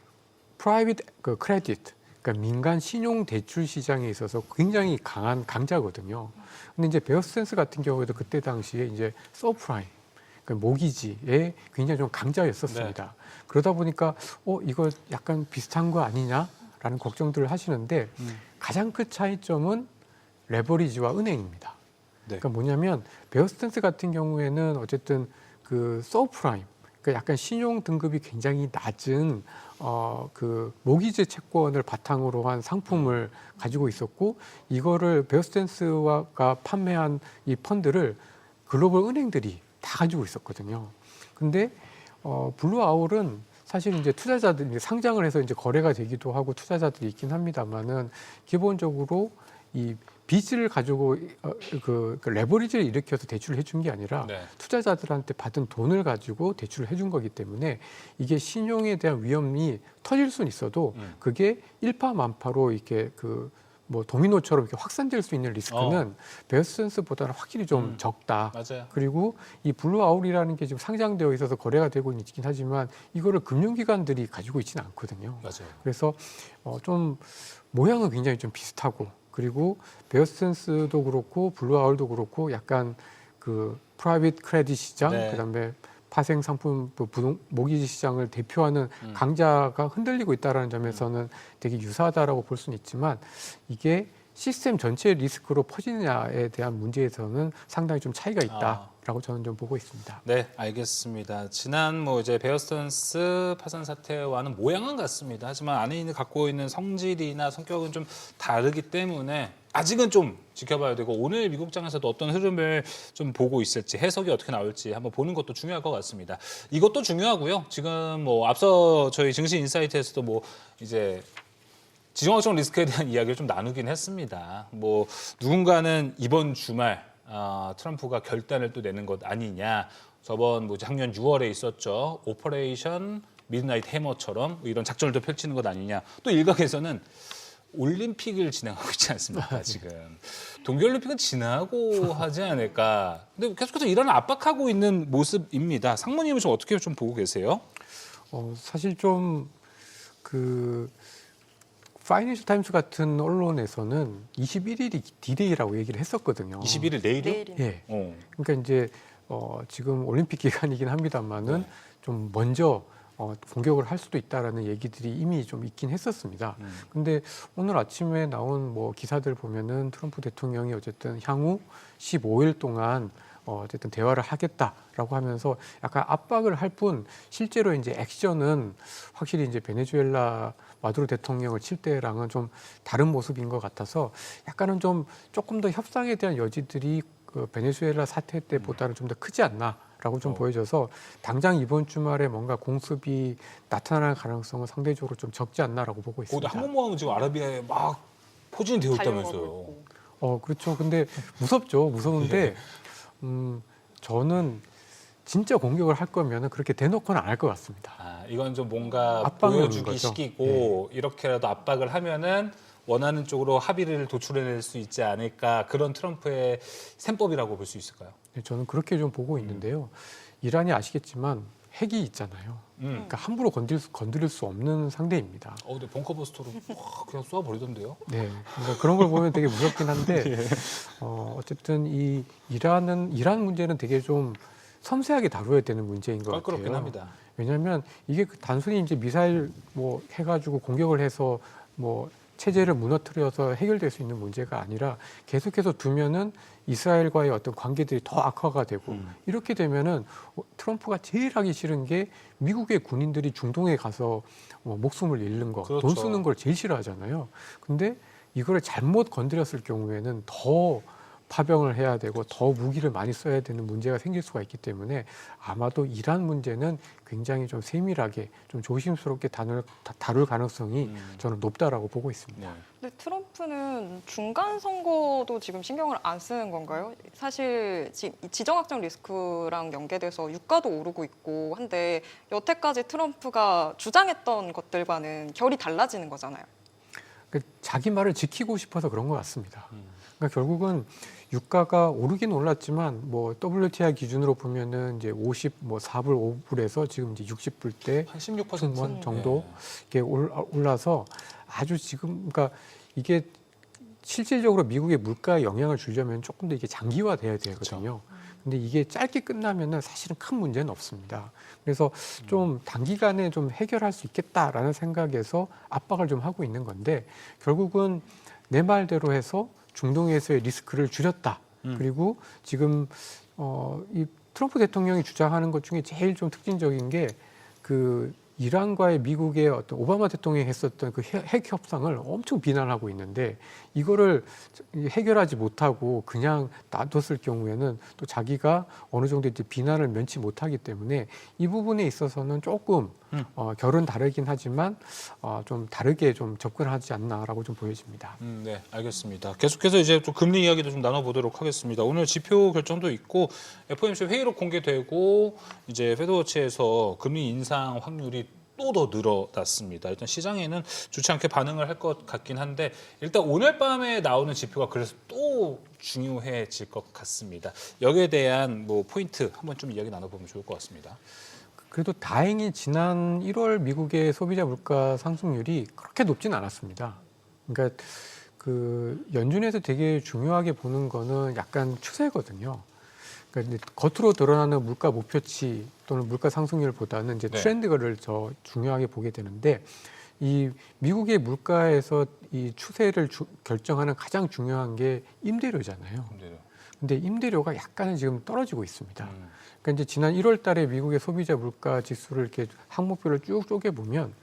Speaker 8: 프라이빗 그 크레딧 그러니까 민간 신용 대출 시장에 있어서 굉장히 강한 강자거든요. 근데 이제 베어 스탠스 같은 경우에도 그때 당시에 이제 서프라임 그러니까 모기지에 굉장히 좀 강자였었습니다. 그러다 보니까 이거 약간 비슷한 거 아니냐라는 걱정들을 하시는데 가장 큰 차이점은 레버리지와 은행입니다.
Speaker 1: 네.
Speaker 8: 그러니까 뭐냐면 베어 스탠스 같은 경우에는 어쨌든 그 서프라임 그러니까 약간 신용 등급이 굉장히 낮은 그 모기지 채권을 바탕으로 한 상품을 가지고 있었고 이거를 베어 스탠스가 판매한 이 펀드를 글로벌 은행들이 다 가지고 있었거든요. 근데 블루 아울은 사실 이제 투자자들이 상장을 해서 이제 거래가 되기도 하고 투자자들이 있긴 합니다만은 기본적으로 이 빚을 가지고 그 레버리지를 일으켜서 대출을 해준 게 아니라
Speaker 1: 네.
Speaker 8: 투자자들한테 받은 돈을 가지고 대출을 해준 거기 때문에 이게 신용에 대한 위험이 터질 수는 있어도 그게 일파만파로 이렇게 그 뭐 도미노처럼 이렇게 확산될 수 있는 리스크는 베어 스탠스보다는 확실히 좀 적다.
Speaker 1: 맞아요.
Speaker 8: 그리고 이 블루 아울이라는 게 지금 상장되어 있어서 거래가 되고 있긴 하지만 이거를 금융기관들이 가지고 있지는 않거든요.
Speaker 1: 맞아요.
Speaker 8: 그래서 좀 모양은 굉장히 좀 비슷하고 그리고 베어 스탠스도 그렇고 블루 아울도 그렇고 약간 그 프라이빗 크레딧 시장
Speaker 1: 네.
Speaker 8: 그다음에 파생 상품 부동 모기지 시장을 대표하는 강자가 흔들리고 있다라는 점에서는 되게 유사하다라고 볼 수는 있지만 이게 시스템 전체의 리스크로 퍼지느냐에 대한 문제에서는 상당히 좀 차이가 있다라고 저는 좀 보고 있습니다.
Speaker 1: 네, 알겠습니다. 지난 이제 베어 스탠스 파산 사태와는 모양은 같습니다. 하지만 안에 있는 갖고 있는 성질이나 성격은 좀 다르기 때문에 아직은 좀 지켜봐야 되고 오늘 미국장에서도 어떤 흐름을 좀 보고 있을지 해석이 어떻게 나올지 한번 보는 것도 중요할 것 같습니다. 이것도 중요하고요. 지금 앞서 저희 증시 인사이트에서도 이제 지정학적 리스크에 대한 이야기를 좀 나누긴 했습니다. 누군가는 이번 주말 트럼프가 결단을 또 내는 것 아니냐. 저번 작년 6월에 있었죠. 오퍼레이션 미드나잇 해머처럼 이런 작전을 또 펼치는 것 아니냐. 또 일각에서는 올림픽을 진행하고 있지 않습니까, 지금. 동계올림픽은 지나고 하지 않을까. 근데 계속해서 이란을 압박하고 있는 모습입니다. 상무님은 좀 어떻게 좀 보고 계세요?
Speaker 8: 사실 좀 파이낸셜 타임스 같은 언론에서는 21일이 디데이라고 얘기를 했었거든요.
Speaker 1: 21일 내일이요?
Speaker 2: 내일이네.
Speaker 8: 예.
Speaker 1: 어.
Speaker 8: 그러니까 이제 지금 올림픽 기간이긴 합니다만은 좀 먼저 공격을 할 수도 있다라는 얘기들이 이미 좀 있긴 했었습니다. 근데 오늘 아침에 나온 기사들 보면은 트럼프 대통령이 어쨌든 향후 15일 동안 어쨌든 대화를 하겠다라고 하면서 약간 압박을 할 뿐 실제로 이제 액션은 확실히 이제 베네수엘라 마두로 대통령을 칠 때랑은 좀 다른 모습인 것 같아서 약간은 조금 더 협상에 대한 여지들이 그 베네수엘라 사태 때보다는 좀 더 크지 않나라고 좀 보여져서 당장 이번 주말에 뭔가 공습이 나타날 가능성은 상대적으로 좀 적지 않나라고 보고 있습니다.
Speaker 1: 항공모함은 지금 아라비아에 막 포진이 되어 있다면서요.
Speaker 8: 그렇죠. 근데 무섭죠. 무서운데 저는 진짜 공격을 할 거면은 그렇게 대놓고는 안 할 것 같습니다.
Speaker 1: 이건 좀 뭔가
Speaker 8: 압박을
Speaker 1: 보여주기
Speaker 8: 거죠.
Speaker 1: 식이고 이렇게라도 압박을 하면은 원하는 쪽으로 합의를 도출해낼 수 있지 않을까 그런 트럼프의 셈법이라고 볼 수 있을까요?
Speaker 8: 네, 저는 그렇게 좀 보고 있는데요. 이란이 아시겠지만 핵이 있잖아요. 그러니까 함부로 건드릴 수 없는 상대입니다.
Speaker 1: 근데 벙커버스터로 그냥 쏘아버리던데요?
Speaker 8: 네, 그러니까 그런 걸 보면 되게 무섭긴 한데 어쨌든 이 이란 문제는 되게 좀 섬세하게 다루어야 되는 문제인 것 같아요.
Speaker 1: 그렇긴 합니다.
Speaker 8: 왜냐하면 이게 단순히 이제 미사일 해가지고 공격을 해서 체제를 무너뜨려서 해결될 수 있는 문제가 아니라 계속해서 두면은 이스라엘과의 어떤 관계들이 더 악화가 되고 이렇게 되면은 트럼프가 제일 하기 싫은 게 미국의 군인들이 중동에 가서 목숨을 잃는 거,
Speaker 1: 그렇죠.
Speaker 8: 돈 쓰는 걸 제일 싫어하잖아요. 근데 이거를 잘못 건드렸을 경우에는 더 파병을 해야 되고 더 무기를 많이 써야 되는 문제가 생길 수가 있기 때문에 아마도 이란 문제는 굉장히 좀 세밀하게 좀 조심스럽게 다룰 가능성이 저는 높다라고 보고 있습니다.
Speaker 2: 근데 트럼프는 중간 선거도 지금 신경을 안 쓰는 건가요? 사실 지금 이 지정학적 리스크랑 연계돼서 유가도 오르고 있고 한데 여태까지 트럼프가 주장했던 것들과는 결이 달라지는 거잖아요.
Speaker 8: 그러니까 자기 말을 지키고 싶어서 그런 것 같습니다. 그러니까 결국은 유가가 오르긴 올랐지만 뭐 WTI 기준으로 보면은 이제 4불 5불에서 지금 이제 60불대
Speaker 1: 한 16%
Speaker 8: 정도 이렇게 올라서 아주 지금 그러니까 이게 실질적으로 미국의 물가에 영향을 주려면 조금 더 이게 장기화돼야 되거든요. 근데 이게 짧게 끝나면은 사실은 큰 문제는 없습니다. 그래서 좀 단기간에 좀 해결할 수 있겠다라는 생각에서 압박을 좀 하고 있는 건데 결국은 내 말대로 해서 중동에서의 리스크를 줄였다. 그리고 지금 이 트럼프 대통령이 주장하는 것 중에 제일 좀 특징적인 게 그 이란과의 미국의 어떤 오바마 대통령이 했었던 그 핵 협상을 엄청 비난하고 있는데 이거를 해결하지 못하고 그냥 놔뒀을 경우에는 또 자기가 어느 정도 이제 비난을 면치 못하기 때문에 이 부분에 있어서는 조금 결은 다르긴 하지만 좀 다르게 좀 접근하지 않나라고 좀 보여집니다.
Speaker 1: 네, 알겠습니다. 계속해서 이제 또 금리 이야기도 좀 나눠보도록 하겠습니다. 오늘 지표 결정도 있고 FOMC 회의록 공개되고 이제 페드워치에서 금리 인상 확률이 또 더 늘어났습니다. 일단 시장에는 좋지 않게 반응을 할 것 같긴 한데 일단 오늘 밤에 나오는 지표가 그래서 또 중요해질 것 같습니다. 여기에 대한 뭐 포인트 한번 좀 이야기 나눠보면 좋을 것 같습니다.
Speaker 8: 그래도 다행히 지난 1월 미국의 소비자 물가 상승률이 그렇게 높진 않았습니다. 그러니까 그 연준에서 되게 중요하게 보는 거는 약간 추세거든요. 그러니까 겉으로 드러나는 물가 목표치 또는 물가 상승률보다는 이제
Speaker 1: 네.
Speaker 8: 트렌드를 더 중요하게 보게 되는데 이 미국의 물가에서 이 추세를 결정하는 가장 중요한 게 임대료잖아요. 근데 임대료가 약간은 지금 떨어지고 있습니다. 그러니까 이제 지난 1월 달에 미국의 소비자 물가 지수를 이렇게 항목별로 쭉 쪼개 보면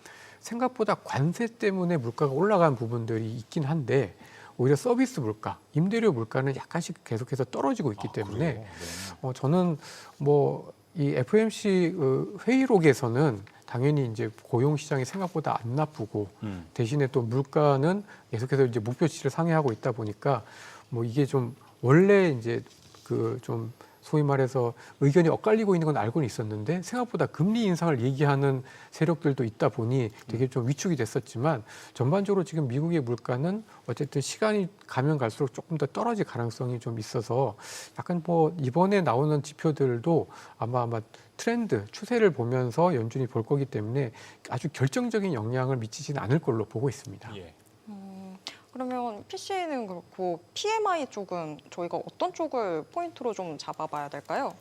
Speaker 8: 생각보다 관세 때문에 물가가 올라간 부분들이 있긴 한데 오히려 서비스 물가, 임대료 물가는 약간씩 계속해서 떨어지고 있기 때문에 저는 뭐 이 FOMC 회의록에서는 당연히 이제 고용 시장이 생각보다 안 나쁘고 대신에 또 물가는 계속해서 이제 목표치를 상회하고 있다 보니까 뭐 이게 좀 원래 이제 그 좀 소위 말해서 의견이 엇갈리고 있는 건 알고는 있었는데 생각보다 금리 인상을 얘기하는 세력들도 있다 보니 되게 좀 위축이 됐었지만 전반적으로 지금 미국의 물가는 어쨌든 시간이 가면 갈수록 조금 더 떨어질 가능성이 좀 있어서 약간 뭐 이번에 나오는 지표들도 아마 트렌드, 추세를 보면서 연준이 볼 거기 때문에 아주 결정적인 영향을 미치지는 않을 걸로 보고 있습니다.
Speaker 1: 예.
Speaker 2: 그러면 PC는 그렇고 PMI 쪽은 저희가 어떤 쪽을 포인트로 좀 잡아봐야 될까요?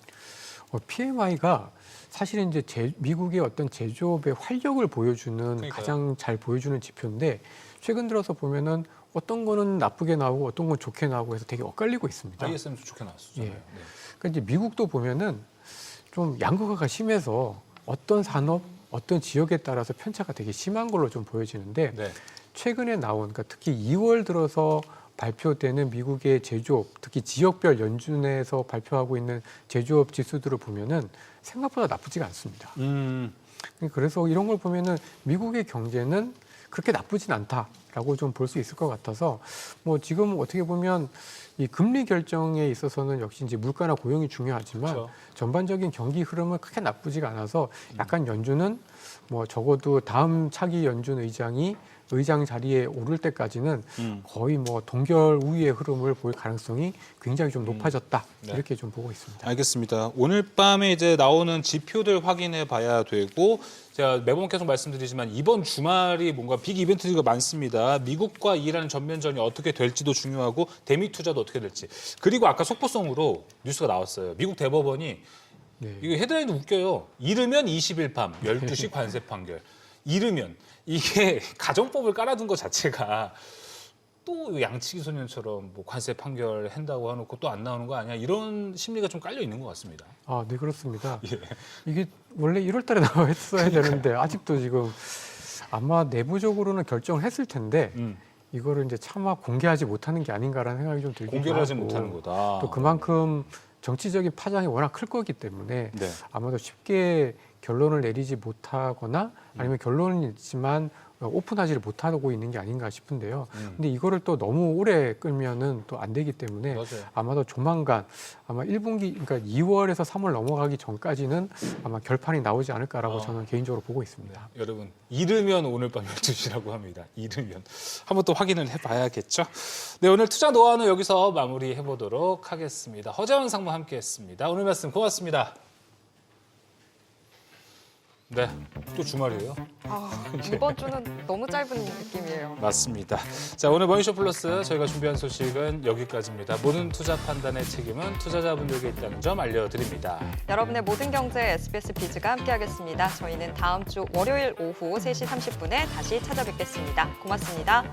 Speaker 8: PMI가 사실은 이제 미국의 어떤 제조업의 활력을 보여주는
Speaker 1: 그러니까요.
Speaker 8: 가장 잘 보여주는 지표인데 최근 들어서 보면은 어떤 거는 나쁘게 나오고 어떤 건 좋게 나오고 해서 되게 엇갈리고 있습니다.
Speaker 1: ISM도 좋게 나왔었잖아요.
Speaker 8: 예. 그러니까 이제 미국도 보면은 좀 양극화가 심해서 어떤 산업, 어떤 지역에 따라서 편차가 되게 심한 걸로 좀 보여지는데
Speaker 1: 네.
Speaker 8: 최근에 나온, 그러니까 특히 2월 들어서 발표되는 미국의 제조업, 특히 지역별 연준에서 발표하고 있는 제조업 지수들을 보면은 생각보다 나쁘지가 않습니다. 그래서 이런 걸 보면은 미국의 경제는 그렇게 나쁘진 않다라고 좀 볼 수 있을 것 같아서 뭐 지금 어떻게 보면 이 금리 결정에 있어서는 역시 이제 물가나 고용이 중요하지만
Speaker 1: 그렇죠.
Speaker 8: 전반적인 경기 흐름은 크게 나쁘지가 않아서 약간 연준은 뭐 적어도 다음 차기 연준 의장이 의장 자리에 오를 때까지는 거의 뭐 동결 우위의 흐름을 볼 가능성이 굉장히 좀 높아졌다
Speaker 1: 네.
Speaker 8: 이렇게 좀 보고 있습니다.
Speaker 1: 알겠습니다. 오늘 밤에 이제 나오는 지표들 확인해 봐야 되고 제가 매번 계속 말씀드리지만 이번 주말이 뭔가 빅 이벤트가 많습니다. 미국과 이란 전면전이 어떻게 될지도 중요하고 대미 투자도 어떻게 될지. 그리고 아까 속보성으로 뉴스가 나왔어요. 미국 대법원이
Speaker 8: 네.
Speaker 1: 이게 헤드라인도 웃겨요. 이르면 20일 밤 12시 관세 판결. 이르면 이게 가정법을 깔아둔 것 자체가 또 양치기 소년처럼 뭐 관세 판결 한다고 해놓고 또 안 나오는 거 아니야? 이런 심리가 좀 깔려 있는 것 같습니다.
Speaker 8: 아, 네 그렇습니다.
Speaker 1: 예.
Speaker 8: 이게 원래 1월 달에 나왔어야 되는데 아직도 지금 아마 내부적으로는 결정을 했을 텐데 이거를 이제 차마 공개하지 못하는 게 아닌가라는 생각이 좀 들기도
Speaker 1: 공개를 하지
Speaker 8: 하고
Speaker 1: 못하는 거다.
Speaker 8: 또 그만큼 정치적인 파장이 워낙 클 거기 때문에
Speaker 1: 네.
Speaker 8: 아마도 쉽게 결론을 내리지 못하거나 아니면 결론은 있지만 오픈하지를 못하고 있는 게 아닌가 싶은데요. 근데 이거를 또 너무 오래 끌면은 또 안 되기 때문에
Speaker 1: 맞아요.
Speaker 8: 아마도 조만간 아마 1분기 그러니까 2월에서 3월 넘어가기 전까지는 아마 결판이 나오지 않을까라고 저는 개인적으로 보고 있습니다.
Speaker 1: 여러분 이르면 오늘 밤 12시라고 합니다. 이르면 한번 또 확인을 해봐야겠죠. 네, 오늘 투자 노하우는 여기서 마무리해보도록 하겠습니다. 허재원 상무 함께했습니다. 오늘 말씀 고맙습니다. 네, 또 주말이에요.
Speaker 2: 이번 주는 너무 짧은 느낌이에요.
Speaker 1: 맞습니다. 자, 오늘 머니쇼 플러스 저희가 준비한 소식은 여기까지입니다. 모든 투자 판단의 책임은 투자자분들께 있다는 점 알려드립니다.
Speaker 2: 여러분의 모든 경제 SBS 비즈가 함께하겠습니다. 저희는 다음 주 월요일 오후 3시 30분에 다시 찾아뵙겠습니다. 고맙습니다.